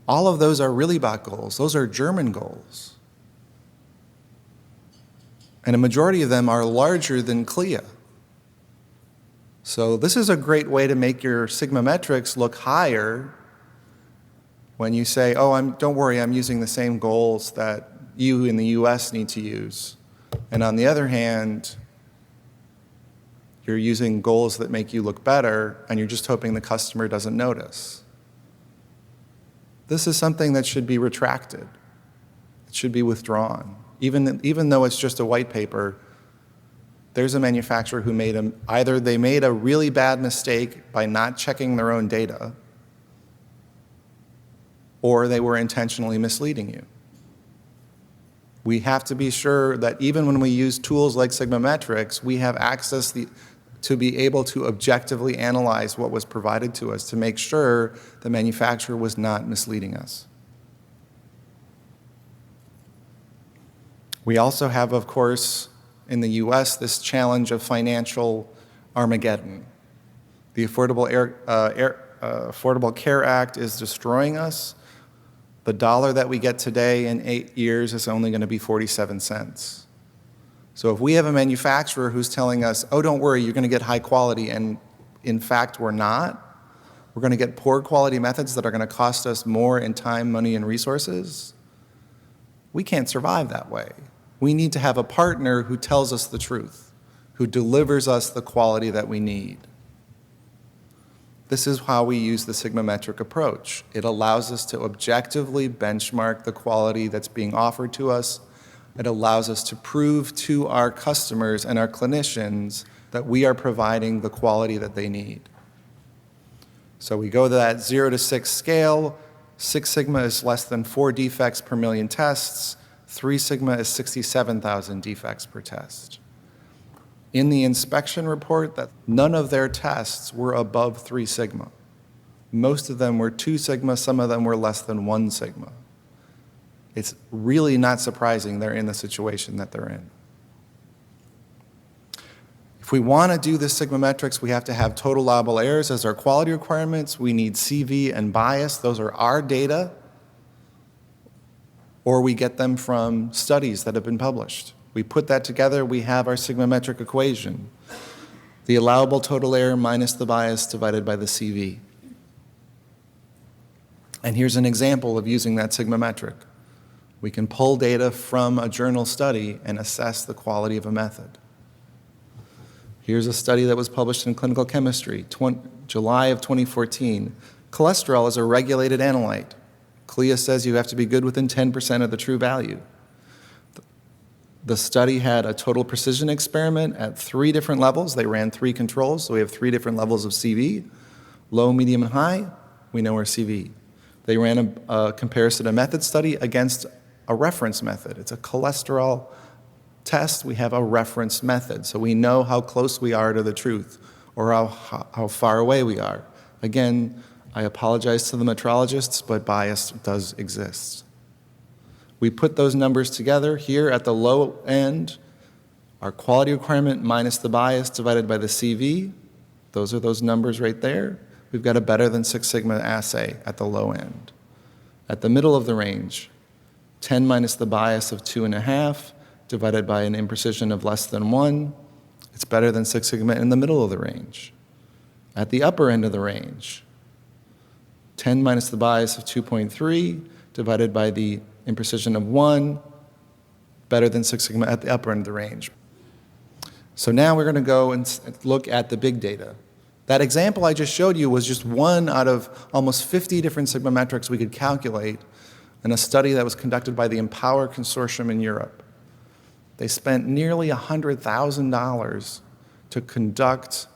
All of those are really bot goals. Those are German goals. And a majority of them are larger than CLIA. So this is a great way to make your sigma metrics look higher when you say, oh, don't worry, I'm using the same goals that you in the US need to use. And on the other hand, you're using goals that make you look better, and you're just hoping the customer doesn't notice. This is something that should be retracted. It should be withdrawn. Even though it's just a white paper, there's a manufacturer who either they made a really bad mistake by not checking their own data, or they were intentionally misleading you. We have to be sure that even when we use tools like Sigma Metrics, we have access to be able to objectively analyze what was provided to us to make sure the manufacturer was not misleading us. We also have, of course, in the US, this challenge of financial Armageddon. The Affordable Care Act is destroying us. The dollar that we get today in 8 years is only going to be 47 cents. So if we have a manufacturer who's telling us, oh, don't worry, you're going to get high quality, and in fact we're not, we're going to get poor quality methods that are going to cost us more in time, money, and resources, we can't survive that way. We need to have a partner who tells us the truth, who delivers us the quality that we need. This is how we use the Sigma metric approach. It allows us to objectively benchmark the quality that's being offered to us. It allows us to prove to our customers and our clinicians that we are providing the quality that they need. So we go to that 0 to 6 scale. 6 sigma is less than 4 defects per million tests. 3 sigma is 67,000 defects per test. In the inspection report, that none of their tests were above 3 sigma. Most of them were 2 sigma, some of them were less than 1 sigma. It's really not surprising they're in the situation that they're in. If we want to do the sigma metrics, we have to have total allowable errors as our quality requirements. We need CV and bias. Those are our data. Or we get them from studies that have been published. We put that together, we have our sigma metric equation. The allowable total error minus the bias divided by the CV. And here's an example of using that sigma metric. We can pull data from a journal study and assess the quality of a method. Here's a study that was published in Clinical Chemistry, July of 2014. Cholesterol is a regulated analyte. CLIA says you have to be good within 10% of the true value. The study had a total precision experiment at 3 different levels. They ran 3 controls, so we have 3 different levels of CV. Low, medium, and high, we know our CV. They ran a comparison of method study against a reference method. It's a cholesterol test. We have a reference method, so we know how close we are to the truth or how far away we are. Again, I apologize to the metrologists, but bias does exist. We put those numbers together here at the low end, our quality requirement minus the bias divided by the CV. Those are those numbers right there. We've got a better than 6 sigma assay at the low end. At the middle of the range, 10 minus the bias of 2.5 divided by an imprecision of less than 1. It's better than 6 sigma in the middle of the range. At the upper end of the range, 10 minus the bias of 2.3 divided by the imprecision of 1, better than 6 sigma at the upper end of the range. So now we're going to go and look at the big data. That example I just showed you was just one out of almost 50 different sigma metrics we could calculate in a study that was conducted by the Empower Consortium in Europe. They spent nearly $100,000 to conduct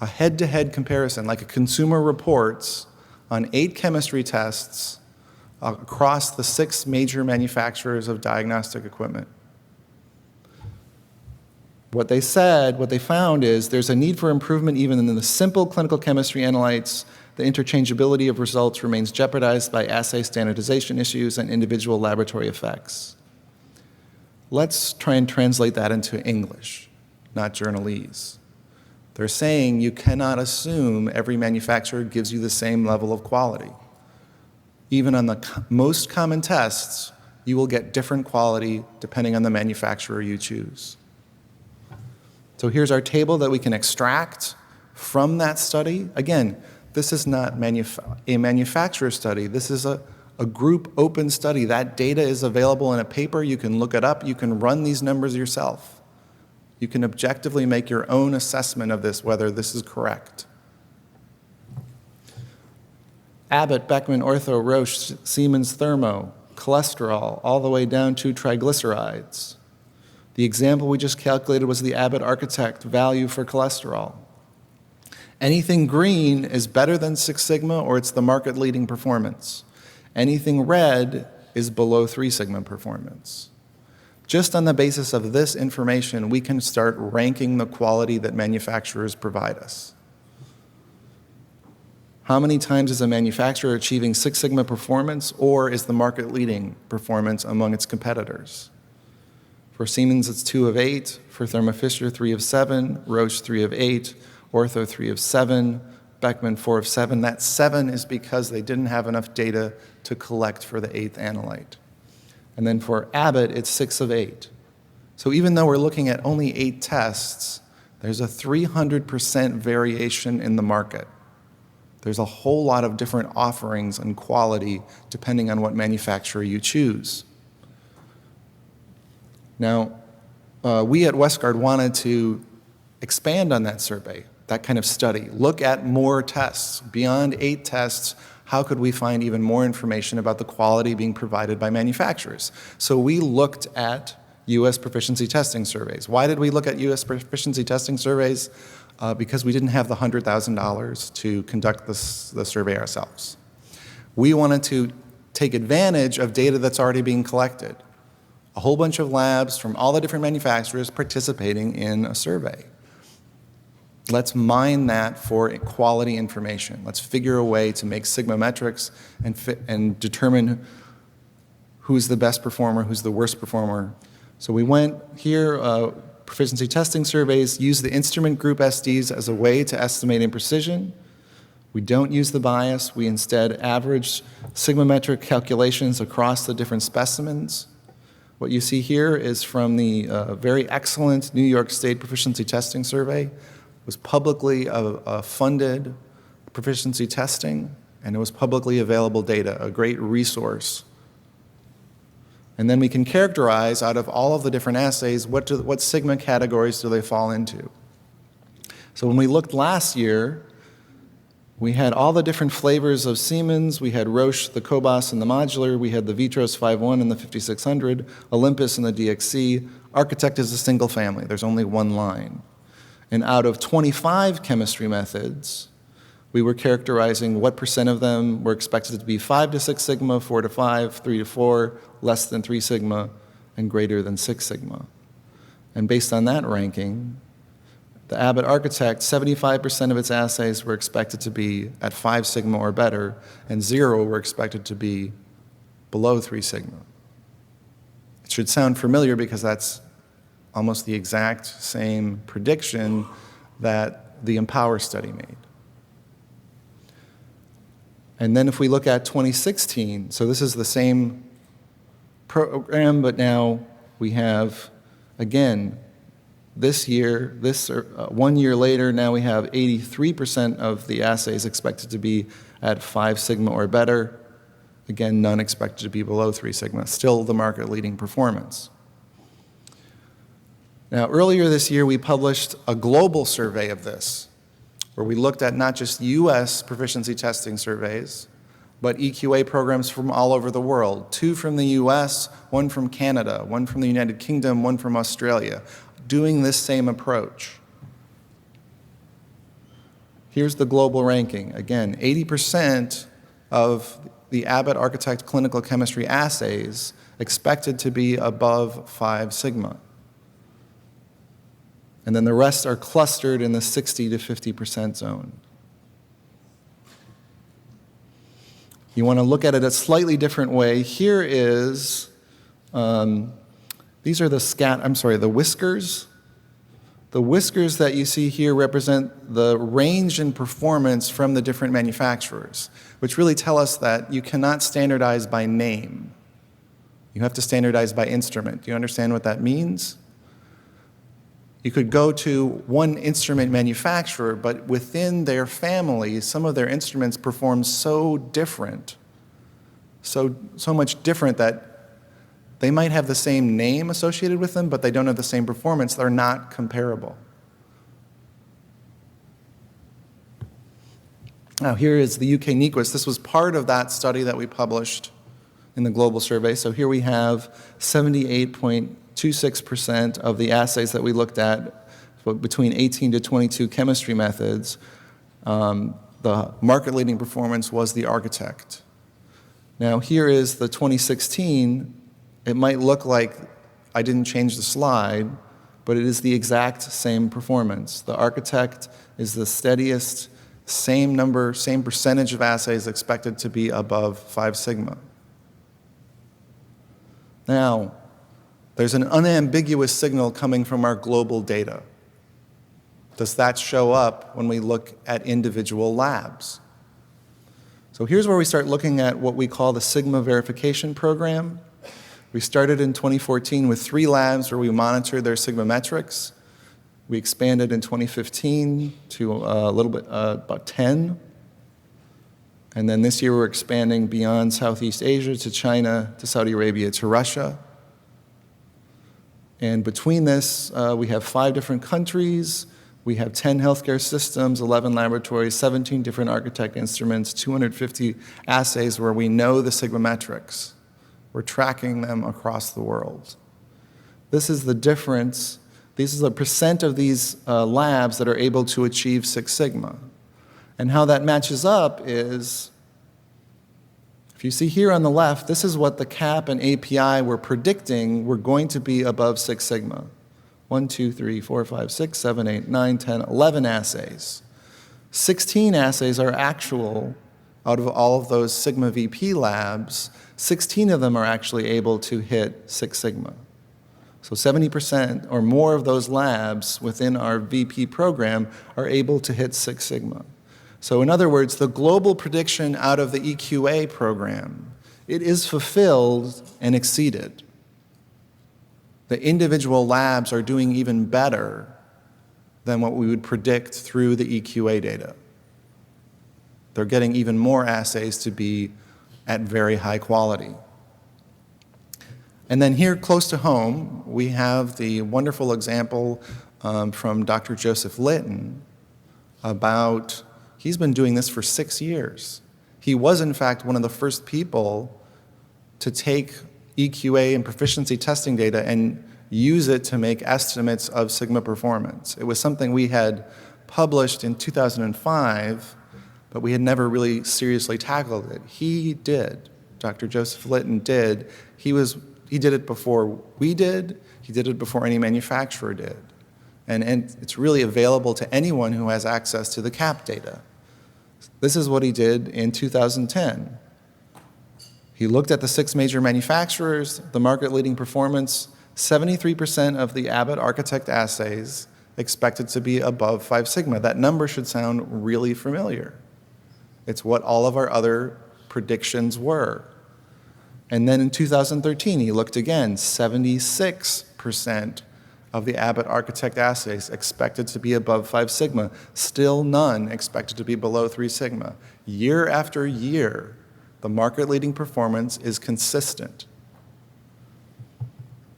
a head-to-head comparison, like a Consumer Reports, on 8 chemistry tests across the 6 major manufacturers of diagnostic equipment. What they found is there's a need for improvement even in the simple clinical chemistry analytes. The interchangeability of results remains jeopardized by assay standardization issues and individual laboratory effects. Let's try and translate that into English, not journalese. They're saying you cannot assume every manufacturer gives you the same level of quality. even on the most common tests, you will get different quality depending on the manufacturer you choose. So here's our table that we can extract from that study. Again, this is not a manufacturer study. This is a group open study. That data is available in a paper. You can look it up. You can run these numbers yourself. You can objectively make your own assessment of this, whether this is correct. Abbott, Beckman, Ortho, Roche, Siemens, Thermo, cholesterol, all the way down to triglycerides. The example we just calculated was the Abbott Architect value for cholesterol. Anything green is better than 6 sigma, or it's the market-leading performance. Anything red is below 3 sigma performance. Just on the basis of this information, we can start ranking the quality that manufacturers provide us. How many times is a manufacturer achieving 6 sigma performance, or is the market-leading performance among its competitors? For Siemens, it's 2 of 8. For Thermo Fisher, 3 of 7. Roche, 3 of 8. Ortho, 3 of 7. Beckman, 4 of 7. That 7 is because they didn't have enough data to collect for the 8th analyte. And then for Abbott, it's 6 of 8. So even though we're looking at only 8 tests, there's a 300% variation in the market. There's a whole lot of different offerings and quality depending on what manufacturer you choose. Now, we at Westgard wanted to expand on that survey, that kind of study, look at more tests. Beyond 8 tests, how could we find even more information about the quality being provided by manufacturers? So we looked at U.S. proficiency testing surveys. Why did we look at U.S. proficiency testing surveys? Because we didn't have the $100,000 to conduct the survey ourselves. We wanted to take advantage of data that's already being collected. A whole bunch of labs from all the different manufacturers participating in a survey. Let's mine that for quality information. Let's figure a way to make sigma metrics and determine who's the best performer, who's the worst performer. So we went here, proficiency testing surveys, use the instrument group SDs as a way to estimate imprecision. We don't use the bias. We instead average sigma metric calculations across the different specimens. What you see here is from the very excellent New York State Proficiency Testing Survey. It was publicly funded proficiency testing, and it was publicly available data, a great resource. And then we can characterize out of all of the different assays, what sigma categories do they fall into. So when we looked last year, we had all the different flavors of Siemens. We had Roche, the Cobas, and the Modular. We had the Vitros 5.1 and the 5600, Olympus and the DXC. Architect is a single family. There's only one line. And out of 25 chemistry methods, we were characterizing what % of them were expected to be 5 to 6 sigma, 4 to 5, 3 to 4, less than 3 sigma, and greater than 6 sigma. And based on that ranking, the Abbott Architect, 75% of its assays were expected to be at 5 sigma or better, and 0 were expected to be below 3 sigma. It should sound familiar because that's almost the exact same prediction that the Empower study made. And then if we look at 2016, so this is the same program, but now we have, again, this year, 1 year later, now we have 83% of the assays expected to be at 5 sigma or better. Again, none expected to be below 3 sigma, still the market-leading performance. Now, earlier this year, we published a global survey of this, where we looked at not just U.S. proficiency testing surveys, but EQA programs from all over the world. 2 from the U.S., 1 from Canada, 1 from the United Kingdom, 1 from Australia, doing this same approach. Here's the global ranking. Again, 80% of the Abbott Architect clinical chemistry assays expected to be above 5 sigma. And then the rest are clustered in the 60 to 50% zone. You want to look at it a slightly different way. Here is, these are the whiskers. The whiskers that you see here represent the range in performance from the different manufacturers, which really tell us that you cannot standardize by name. You have to standardize by instrument. Do you understand what that means? You could go to one instrument manufacturer, but within their family, some of their instruments perform so different, so much different that they might have the same name associated with them, but they don't have the same performance. They're not comparable. Now, here is the UK NEQUIS. This was part of that study that we published in the global survey. So here we have 78.26% of the assays that we looked at between 18 to 22 chemistry methods. The market-leading performance was the Architect. Now, here is the 2016. It might look like I didn't change the slide, but it is the exact same performance. The Architect is the steadiest, same number, same percentage of assays expected to be above 5 sigma. Now, there's an unambiguous signal coming from our global data. Does that show up when we look at individual labs? So here's where we start looking at what we call the Sigma verification program. We started in 2014 with 3 labs where we monitored their Sigma metrics. We expanded in 2015 to a little bit, about 10. And then this year we're expanding beyond Southeast Asia to China, to Saudi Arabia, to Russia. And between this, we have 5 different countries. We have 10 healthcare systems, 11 laboratories, 17 different Architect instruments, 250 assays where we know the Sigma metrics. We're tracking them across the world. This is the difference. This is the percent of these labs that are able to achieve 6 sigma. And how that matches up is, if you see here on the left, this is what the CAP and API were predicting were going to be above 6 sigma. 1, 2, 3, 4, 5, 6, 7, 8, 9, 10, 11 assays. 16 assays are actual out of all of those Sigma VP labs. 16 of them are actually able to hit 6 sigma. So 70% or more of those labs within our VP program are able to hit 6 sigma. So in other words, the global prediction out of the EQA program, it is fulfilled and exceeded. The individual labs are doing even better than what we would predict through the EQA data. They're getting even more assays to be at very high quality. And then here close to home, we have the wonderful example from Dr. Joseph Litton about, he's been doing this for 6 years. He was, in fact, one of the first people to take EQA and proficiency testing data and use it to make estimates of Sigma performance. It was something we had published in 2005, but we had never really seriously tackled it. He did. Dr. Joseph Litton did. He did it before we did. He did it before any manufacturer did. And it's really available to anyone who has access to the CAP data. This is what he did in 2010. He looked at the 6 major manufacturers, the market-leading performance. 73% of the Abbott Architect assays expected to be above 5 sigma. That number should sound really familiar. It's what all of our other predictions were. And then in 2013, he looked again, 76% of the Abbott Architect assays expected to be above 5 sigma. Still none expected to be below 3 sigma. Year after year, the market-leading performance is consistent.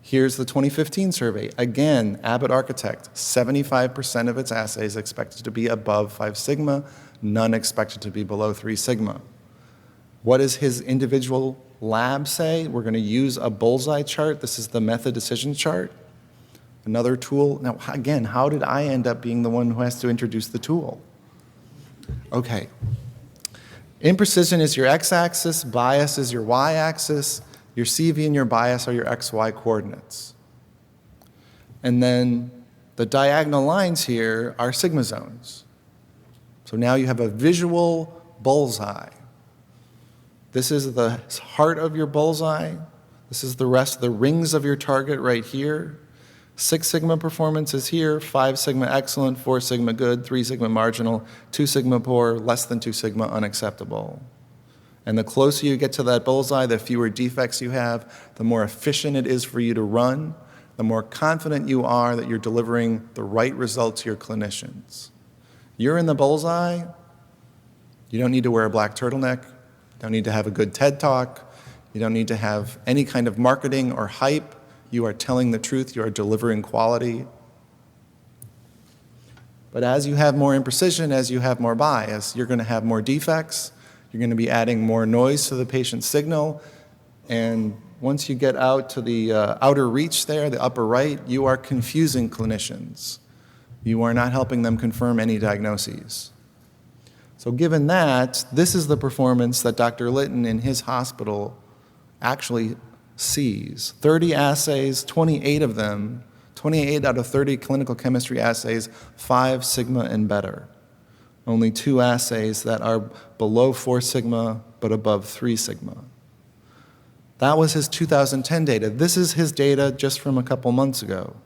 Here's the 2015 survey. Again, Abbott Architect, 75% of its assays expected to be above 5 sigma, none expected to be below 3 sigma. What does his individual lab say? We're going to use a bullseye chart. This is the method decision chart. Another tool. Now, again, how did I end up being the one who has to introduce the tool? Okay. Imprecision is your x-axis, bias is your y-axis, your CV and your bias are your xy coordinates. And then the diagonal lines here are sigma zones. So now you have a visual bullseye. This is the heart of your bullseye. This is the rest of the rings of your target right here. Six Sigma performance is here, 5 Sigma excellent, 4 Sigma good, 3 Sigma marginal, 2 Sigma poor, less than 2 Sigma unacceptable. And the closer you get to that bullseye, the fewer defects you have, the more efficient it is for you to run, the more confident you are that you're delivering the right result to your clinicians. You're in the bullseye, you don't need to wear a black turtleneck, you don't need to have a good TED Talk, you don't need to have any kind of marketing or hype. You are telling the truth, you are delivering quality. But as you have more imprecision, as you have more bias, you're going to have more defects, you're going to be adding more noise to the patient's signal, and once you get out to the outer reach there, the upper right, you are confusing clinicians. You are not helping them confirm any diagnoses. So given that, this is the performance that Dr. Litton in his hospital actually sees. 30 assays, 28 of them, 28 out of 30 clinical chemistry assays, 5 Sigma and better. Only 2 assays that are below 4 Sigma but above 3 Sigma. That was his 2010 data. This is his data just from a couple months ago.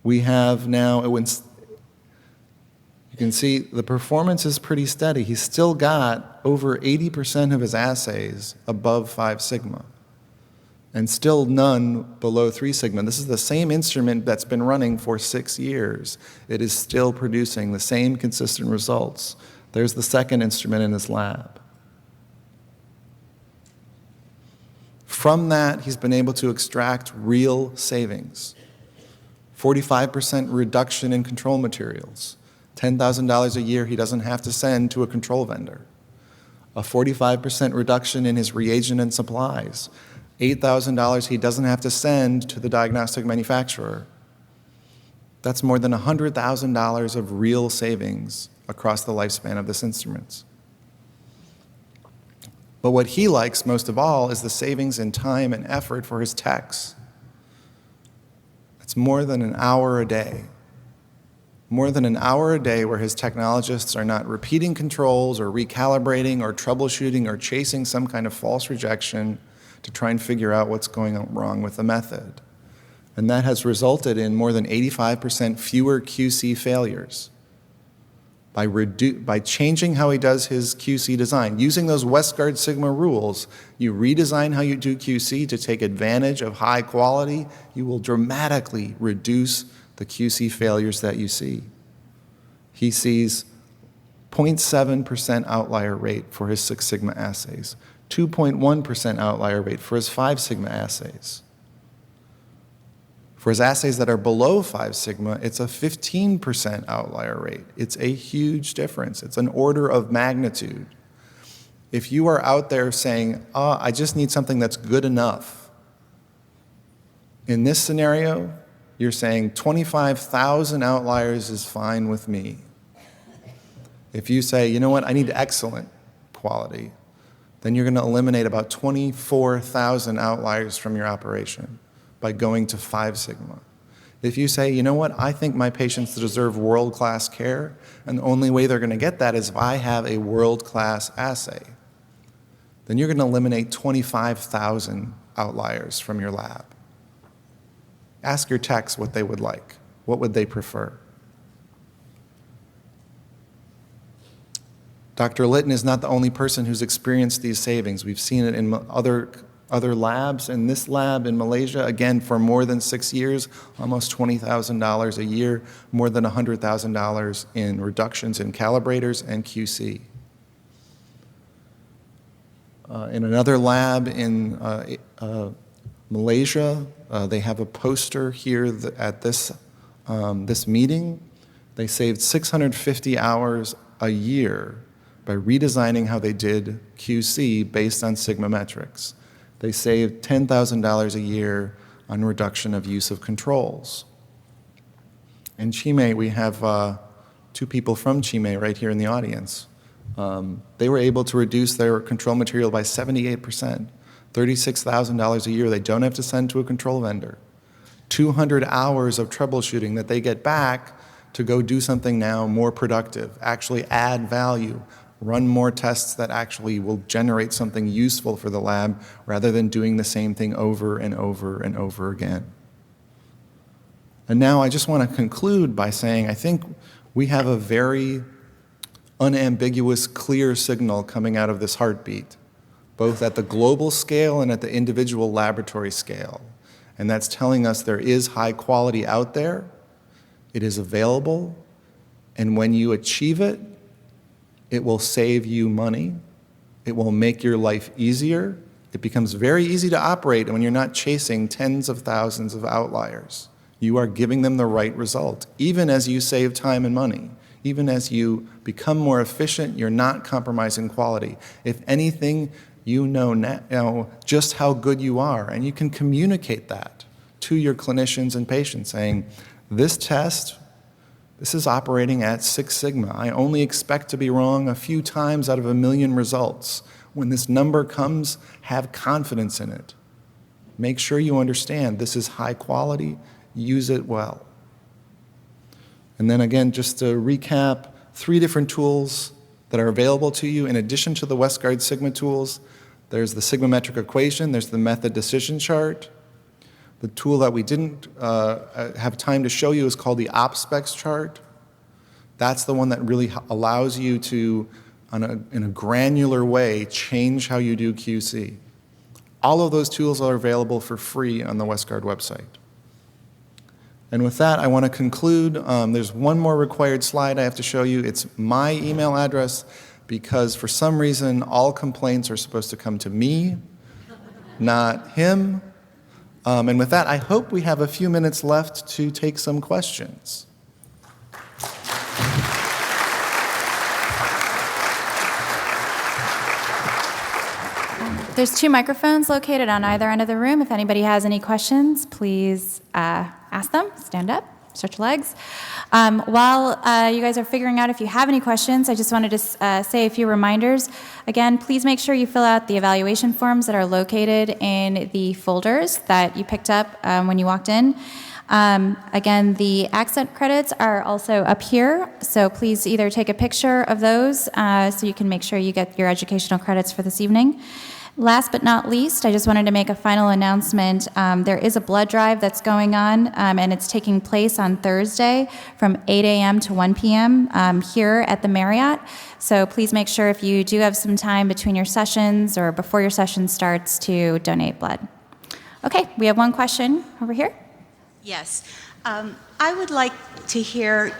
We have now, you can see the performance is pretty steady. He's still got over 80% of his assays above 5 Sigma and still none below 3 Sigma. This is the same instrument that's been running for 6 years. It is still producing the same consistent results. There's the second instrument in his lab. From that, he's been able to extract real savings. 45% reduction in control materials. $10,000 a year he doesn't have to send to a control vendor. A 45% reduction in his reagent and supplies. $8,000 he doesn't have to send to the diagnostic manufacturer. That's more than $100,000 of real savings across the lifespan of this instrument. But what he likes most of all is the savings in time and effort for his techs. It's more than an hour a day. More than an hour a day where his technologists are not repeating controls or recalibrating or troubleshooting or chasing some kind of false rejection to try and figure out what's going wrong with the method. And that has resulted in more than 85% fewer QC failures. By changing how he does his QC design, using those Westgard Sigma rules, you redesign how you do QC to take advantage of high quality, you will dramatically reduce the QC failures that you see. He sees 0.7% outlier rate for his 6 Sigma assays, 2.1% outlier rate for his 5 Sigma assays. For his assays that are below 5 Sigma, it's a 15% outlier rate. It's a huge difference. It's an order of magnitude. If you are out there saying, I just need something that's good enough, in this scenario, you're saying 25,000 outliers is fine with me. If you say, you know what, I need excellent quality, then you're going to eliminate about 24,000 outliers from your operation by going to 5 Sigma. If you say, you know what, I think my patients deserve world-class care, and the only way they're going to get that is if I have a world-class assay, then you're going to eliminate 25,000 outliers from your lab. Ask your techs what they would like. What would they prefer? Dr. Litton is not the only person who's experienced these savings. We've seen it in other labs. In this lab in Malaysia, again, for more than 6 years, almost $20,000 a year, more than $100,000 in reductions in calibrators and QC. In another lab in Malaysia, they have a poster here at this meeting. They saved 650 hours a year by redesigning how they did QC based on Sigma metrics. They saved $10,000 a year on reduction of use of controls. In Chime, we have 2 people from Chime right here in the audience. They were able to reduce their control material by 78%. $36,000 a year they don't have to send to a control vendor. 200 hours of troubleshooting that they get back to go do something now more productive, actually add value, run more tests that actually will generate something useful for the lab rather than doing the same thing over and over and over again. And now I just want to conclude by saying I think we have a very unambiguous, clear signal coming out of this heartbeat, both at the global scale and at the individual laboratory scale. And that's telling us there is high quality out there, it is available, and when you achieve it, it will save you money, it will make your life easier. It becomes very easy to operate when you're not chasing tens of thousands of outliers. You are giving them the right result, even as you save time and money. Even as you become more efficient, you're not compromising quality. If anything, you know now just how good you are, and you can communicate that to your clinicians and patients, saying, this test, this is operating at 6 sigma. I only expect to be wrong a few times out of 1,000,000 results. When this number comes, have confidence in it. Make sure you understand this is high quality, use it well. And then again, just to recap, 3 different tools that are available to you in addition to the Westgard Sigma tools. There's the sigmametric equation, there's the method decision chart. The tool that we didn't have time to show you is called the OpSpecs chart. That's the one that really allows you to, in a granular way, change how you do QC. All of those tools are available for free on the Westgard website. And with that, I want to conclude. There's one more required slide I have to show you. It's my email address because for some reason, all complaints are supposed to come to me, not him. And with that, I hope we have a few minutes left to take some questions. There's 2 microphones located on either end of the room. If anybody has any questions, please ask them. Stand up, stretch your legs. While you guys are figuring out if you have any questions, I just wanted to say a few reminders. Again, please make sure you fill out the evaluation forms that are located in the folders that you picked up when you walked in. Again, the accent credits are also up here, so please either take a picture of those so you can make sure you get your educational credits for this evening. Last but not least, I just wanted to make a final announcement. There is a blood drive that's going on, and it's taking place on Thursday from 8 a.m. to 1 p.m. Here at the Marriott. So please make sure if you do have some time between your sessions or before your session starts to donate blood. Okay, we have one question over here. Yes. I would like to hear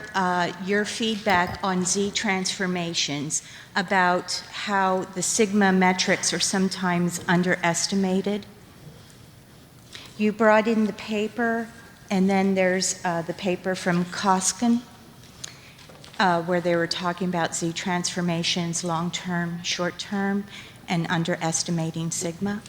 your feedback on Z transformations, about how the sigma metrics are sometimes underestimated. You brought in the paper, and then there's the paper from Koskin, where they were talking about Z transformations, long-term, short-term, and underestimating sigma.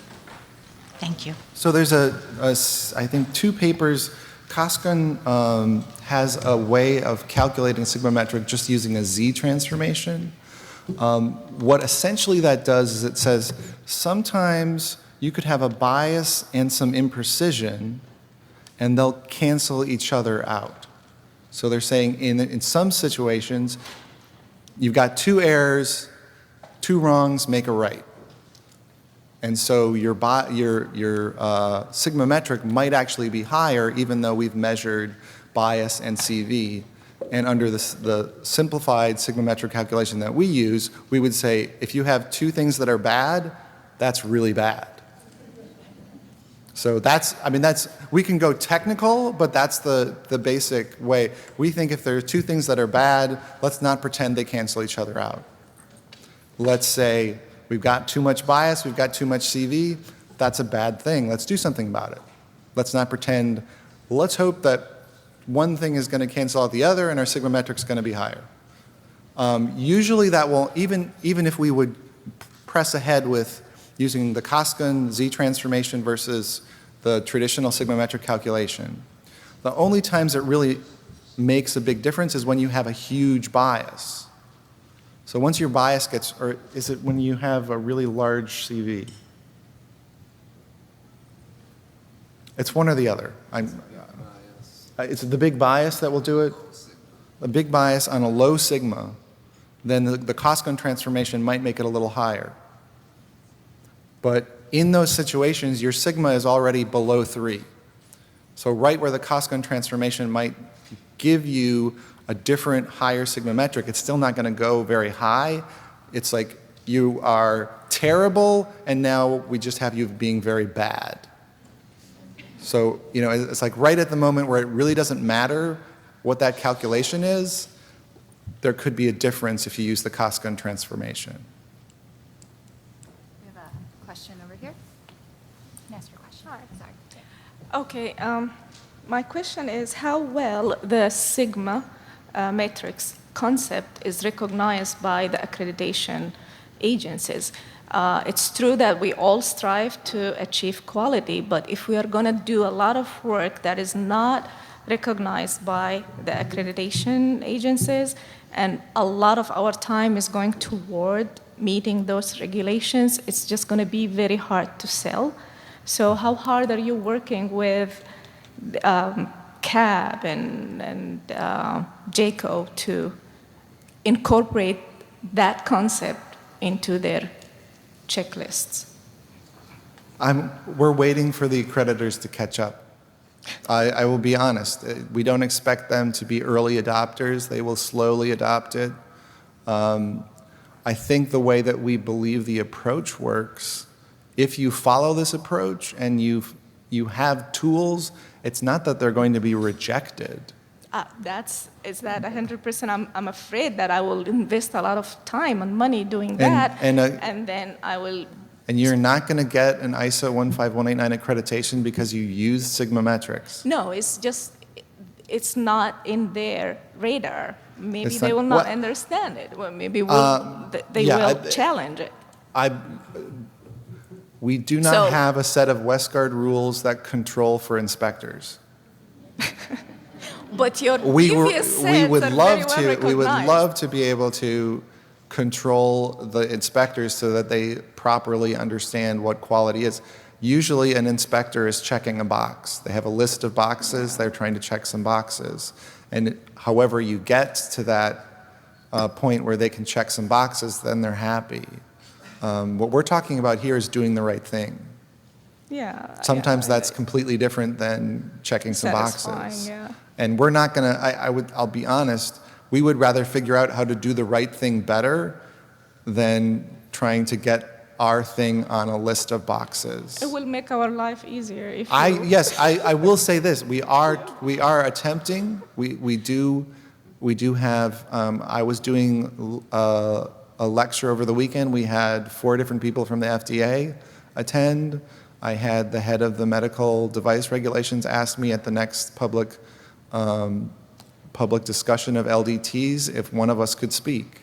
Thank you. So there's I think 2 papers. Koskin has a way of calculating sigma metric just using a Z transformation. What essentially that does is it says sometimes you could have a bias and some imprecision, and they'll cancel each other out. So they're saying in some situations, you've got 2 errors, 2 wrongs make a right. And so your sigma metric might actually be higher even though we've measured bias and CV. And under the simplified sigma metric calculation that we use, we would say if you have 2 things that are bad, that's really bad. So we can go technical, but that's the basic way. We think if there are 2 things that are bad, let's not pretend they cancel each other out. Let's say we've got too much bias, we've got too much CV, that's a bad thing. Let's do something about it. Let's not pretend, let's hope that one thing is going to cancel out the other and our sigma metric is going to be higher. Usually that will, even if we would press ahead with using the Koskin Z transformation versus the traditional sigma metric calculation, the only times it really makes a big difference is when you have a huge bias. So once your bias gets, or is it when you have a really large CV? It's one or the other. It's the big bias that will do it. A big bias on a low sigma then the cost gun transformation might make it a little higher. But in those situations, your sigma is already below 3. So right where the cost gun transformation might give you a different higher sigma metric, it's still not going to go very high. It's like you are terrible, and now we just have you being very bad. So, you know, it's like right at the moment where it really doesn't matter what that calculation is, there could be a difference if you use the cost gun transformation. We have a question over here. You can ask your question. Hi. Sorry. Okay, my question is how well the sigma matrix concept is recognized by the accreditation agencies. It's true that we all strive to achieve quality, but if we are going to do a lot of work that is not recognized by the accreditation agencies, and a lot of our time is going toward meeting those regulations, it's just going to be very hard to sell. So how hard are you working with CAB and JCO to incorporate that concept into their checklists? We're waiting for the accreditors to catch up. I will be honest. We don't expect them to be early adopters. They will slowly adopt it. I think the way that we believe the approach works, if you follow this approach and you have tools, it's not that they're going to be rejected. Is that 100%? I'm afraid that I will invest a lot of time and money doing that, and then I will. And you're not going to get an ISO 15189 accreditation because you use sigma metrics. No, it's just, it's not in their radar. Maybe It's they not- will not what- understand it. Well, maybe they yeah, will challenge it. We do not So- have a set of Westgard rules that control for inspectors. But your We previous sets would are love very well to. We would recognized. love to be able to control the inspectors so that they properly understand what quality is. Usually, an inspector is checking a box. They have a list of boxes. They're trying to check some boxes, and however you get to that point where they can check some boxes, then they're happy. What we're talking about here is doing the right thing. Yeah. Sometimes yeah, that's completely different than checking some Satisfying, boxes. yeah. And we're not going to, I'll be honest, we would rather figure out how to do the right thing better than trying to get our thing on a list of boxes. It will make our life easier if Yes, I will say this. We are attempting. We do have, I was doing a lecture over the weekend. We had 4 different people from the FDA attend. I had the head of the medical device regulations ask me at the next public discussion of LDTs if one of us could speak.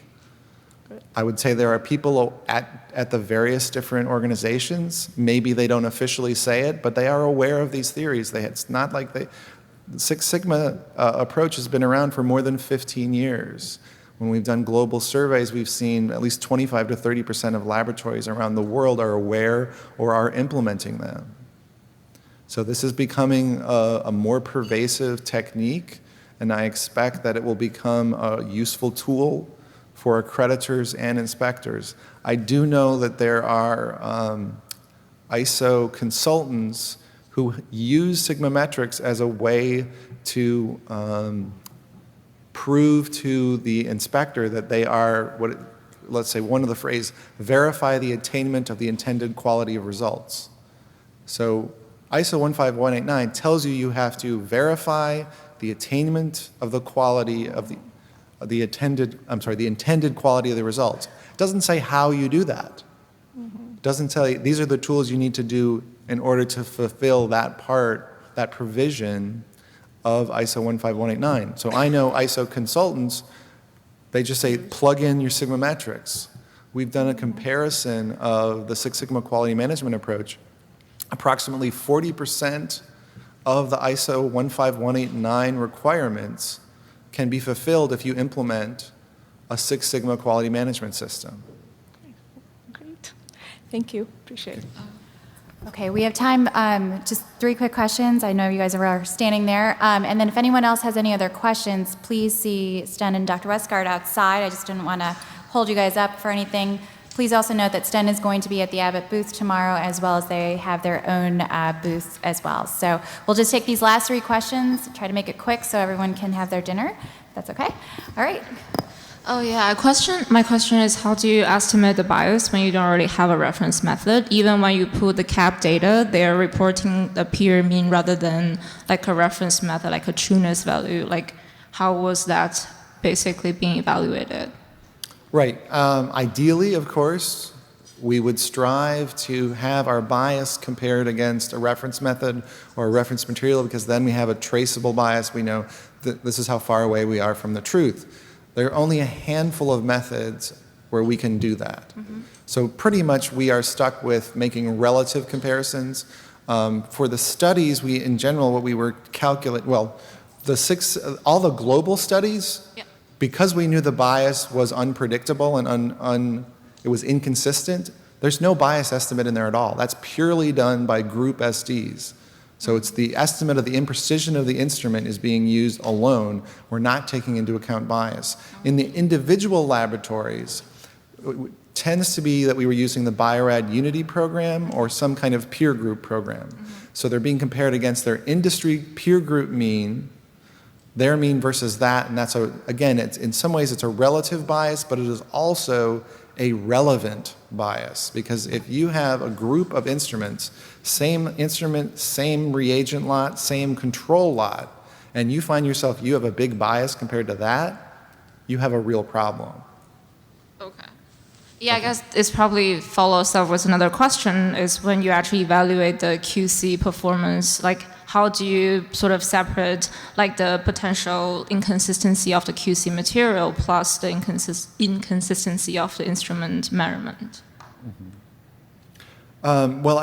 I would say there are people at the various different organizations, maybe they don't officially say it, but they are aware of these theories. It's not like the Six Sigma approach has been around for more than 15 years. When we've done global surveys, we've seen at least 25 to 30% of laboratories around the world are aware or are implementing them. So this is becoming a more pervasive technique, and I expect that it will become a useful tool for accreditors and inspectors. I do know that there are ISO consultants who use sigma metrics as a way to prove to the inspector that they are, let's say one of the phrase, verify the attainment of the intended quality of results. So ISO 15189 tells you have to verify the attainment of the quality of the intended quality of the results. It doesn't say how you do that. It doesn't tell you, these are the tools you need to do in order to fulfill that part, that provision of ISO 15189. So I know ISO consultants, they just say, plug in your Sigma metrics. We've done a comparison of the Six Sigma quality management approach. Approximately 40% of the ISO 15189 requirements can be fulfilled if you implement a Six Sigma quality management system. Great. Thank you. Appreciate it. Okay, we have time, just 3 quick questions. I know you guys are standing there. And then if anyone else has any other questions, please see Sten and Dr. Westgard outside. I just didn't want to hold you guys up for anything. Please also note that Sten is going to be at the Abbott booth tomorrow, as well as they have their own booth as well. So we'll just take these last 3 questions, try to make it quick so everyone can have their dinner. That's okay? All right. Oh yeah, my question is, how do you estimate the bias when you don't already have a reference method? Even when you put the CAP data, they're reporting the peer mean rather than like a reference method, like a trueness value. Like, how was that basically being evaluated? Right. Ideally, of course, we would strive to have our bias compared against a reference method or a reference material, because then we have a traceable bias. We know that this is how far away we are from the truth. There are only a handful of methods where we can do that. Mm-hmm. So pretty much we are stuck with making relative comparisons. For the studies, in general, what we were calculating, all the global studies, yeah. Because we knew the bias was unpredictable and it was inconsistent, there's no bias estimate in there at all. That's purely done by group SDs. So it's the estimate of the imprecision of the instrument is being used alone. We're not taking into account bias. In the individual laboratories, it tends to be that we were using the Biorad Unity program or some kind of peer group program. Mm-hmm. So they're being compared against their industry peer group mean, their mean versus that, and that's again, in some ways it's a relative bias, but it is also a relevant bias, because if you have a group of instruments, same instrument, same reagent lot, same control lot, and you find yourself, you have a big bias compared to that, you have a real problem. Okay. Yeah, I guess this probably follows up with another question, is when you actually evaluate the QC performance, like how do you sort of separate like the potential inconsistency of the QC material plus the inconsistency of the instrument measurement? Mm-hmm. Well,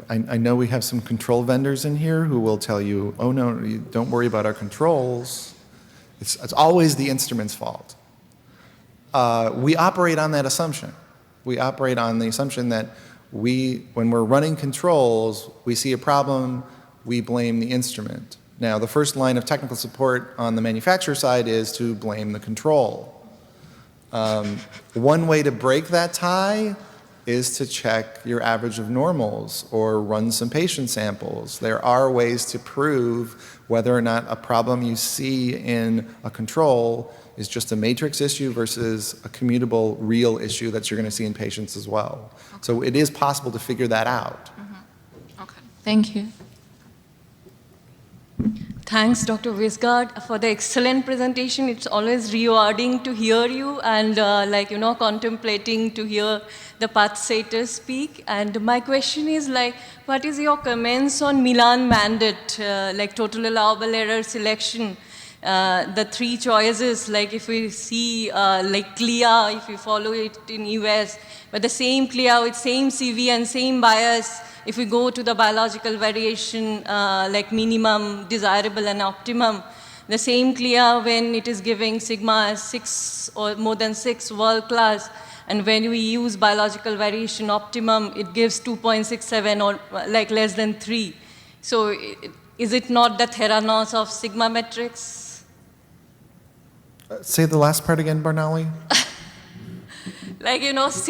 I know we have some control vendors in here who will tell you, oh no, don't worry about our controls. It's always the instrument's fault. We operate on that assumption. We operate on the assumption that when we're running controls, we see a problem, we blame the instrument. Now, the first line of technical support on the manufacturer side is to blame the control. One way to break that tie is to check your average of normals or run some patient samples. There are ways to prove whether or not a problem you see in a control is just a matrix issue versus a commutable real issue that you're going to see in patients as well. Okay. So it is possible to figure that out. Mm-hmm. Okay, thank you. Thanks, Dr. Westgard, for the excellent presentation. It's always rewarding to hear you and contemplating to hear the path setters speak. And my question is what is your comments on Milan mandate, total allowable error selection? The 3 choices, if we see CLIA, if we follow it in US, but the same CLIA with same CV and same bias, if we go to the biological variation, minimum, desirable, and optimum, the same CLIA when it is giving sigma as 6 or more than 6 world class, and when we use biological variation optimum, it gives 2.67 or less than 3. So is it not the Theranos of sigma metrics? Say the last part again, Barnali. Suppose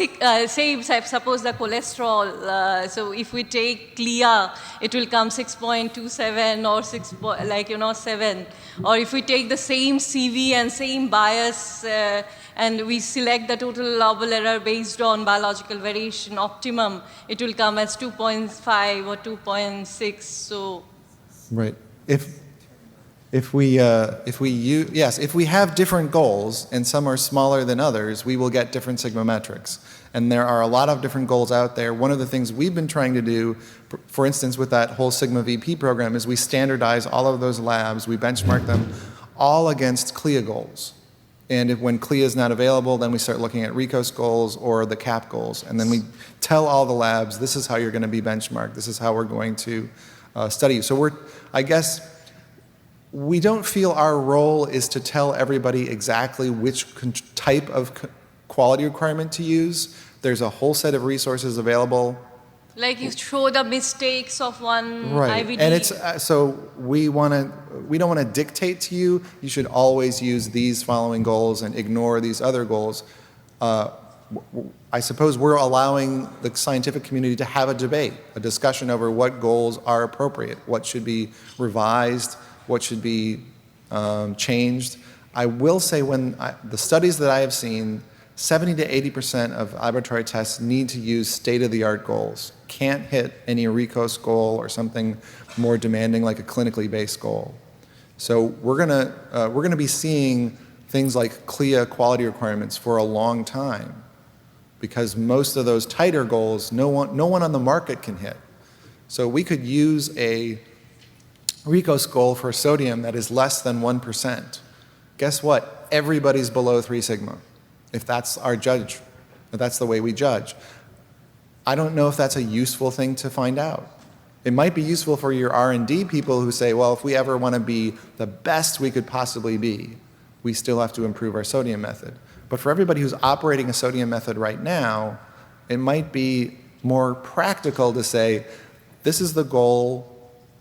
the cholesterol, so if we take CLIA, it will come 6.27 or 7. Or if we take the same CV and same bias, and we select the total allowable error based on biological variation optimum, it will come as 2.5 or 2.6. So, right. If we have different goals and some are smaller than others, we will get different sigma metrics. And there are a lot of different goals out there. One of the things we've been trying to do, for instance, with that whole Sigma VP program, is we standardize all of those labs, we benchmark them all against CLIA goals. And when CLIA is not available, then we start looking at RICOS goals or the CAP goals. And then we tell all the labs, this is how you're going to be benchmarked, this is how we're going to study you. So we don't feel our role is to tell everybody exactly which type of quality requirement to use. There's a whole set of resources available. Like you show the mistakes of one Right, IVD. and it's so we don't want to dictate to you. You should always use these following goals and ignore these other goals. I suppose we're allowing the scientific community to have a debate, a discussion over what goals are appropriate, what should be revised, what should be changed. I will say the studies that I have seen, 70 to 80% of laboratory tests need to use state-of-the-art goals. Can't hit any RECOS goal or something more demanding like a clinically based goal. So we're gonna be seeing things like CLIA quality requirements for a long time, because most of those tighter goals no one on the market can hit. So we could use a RECOS goal for sodium that is less than 1%. Guess what? Everybody's below 3 sigma. If that's our judge, if that's the way we judge. I don't know if that's a useful thing to find out. It might be useful for your R&D people who say, well, if we ever want to be the best we could possibly be, we still have to improve our sodium method. But for everybody who's operating a sodium method right now, it might be more practical to say, this is the goal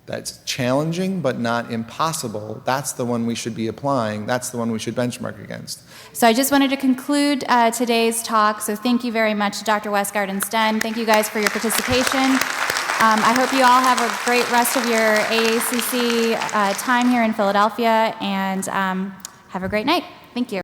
that's challenging but not impossible. That's the one we should be applying. That's the one we should benchmark against. So I just wanted to conclude today's talk. So thank you very much, Dr. Westgard and Sten. Thank you guys for your participation. I hope you all have a great rest of your AACC time here in Philadelphia, and have a great night. Thank you.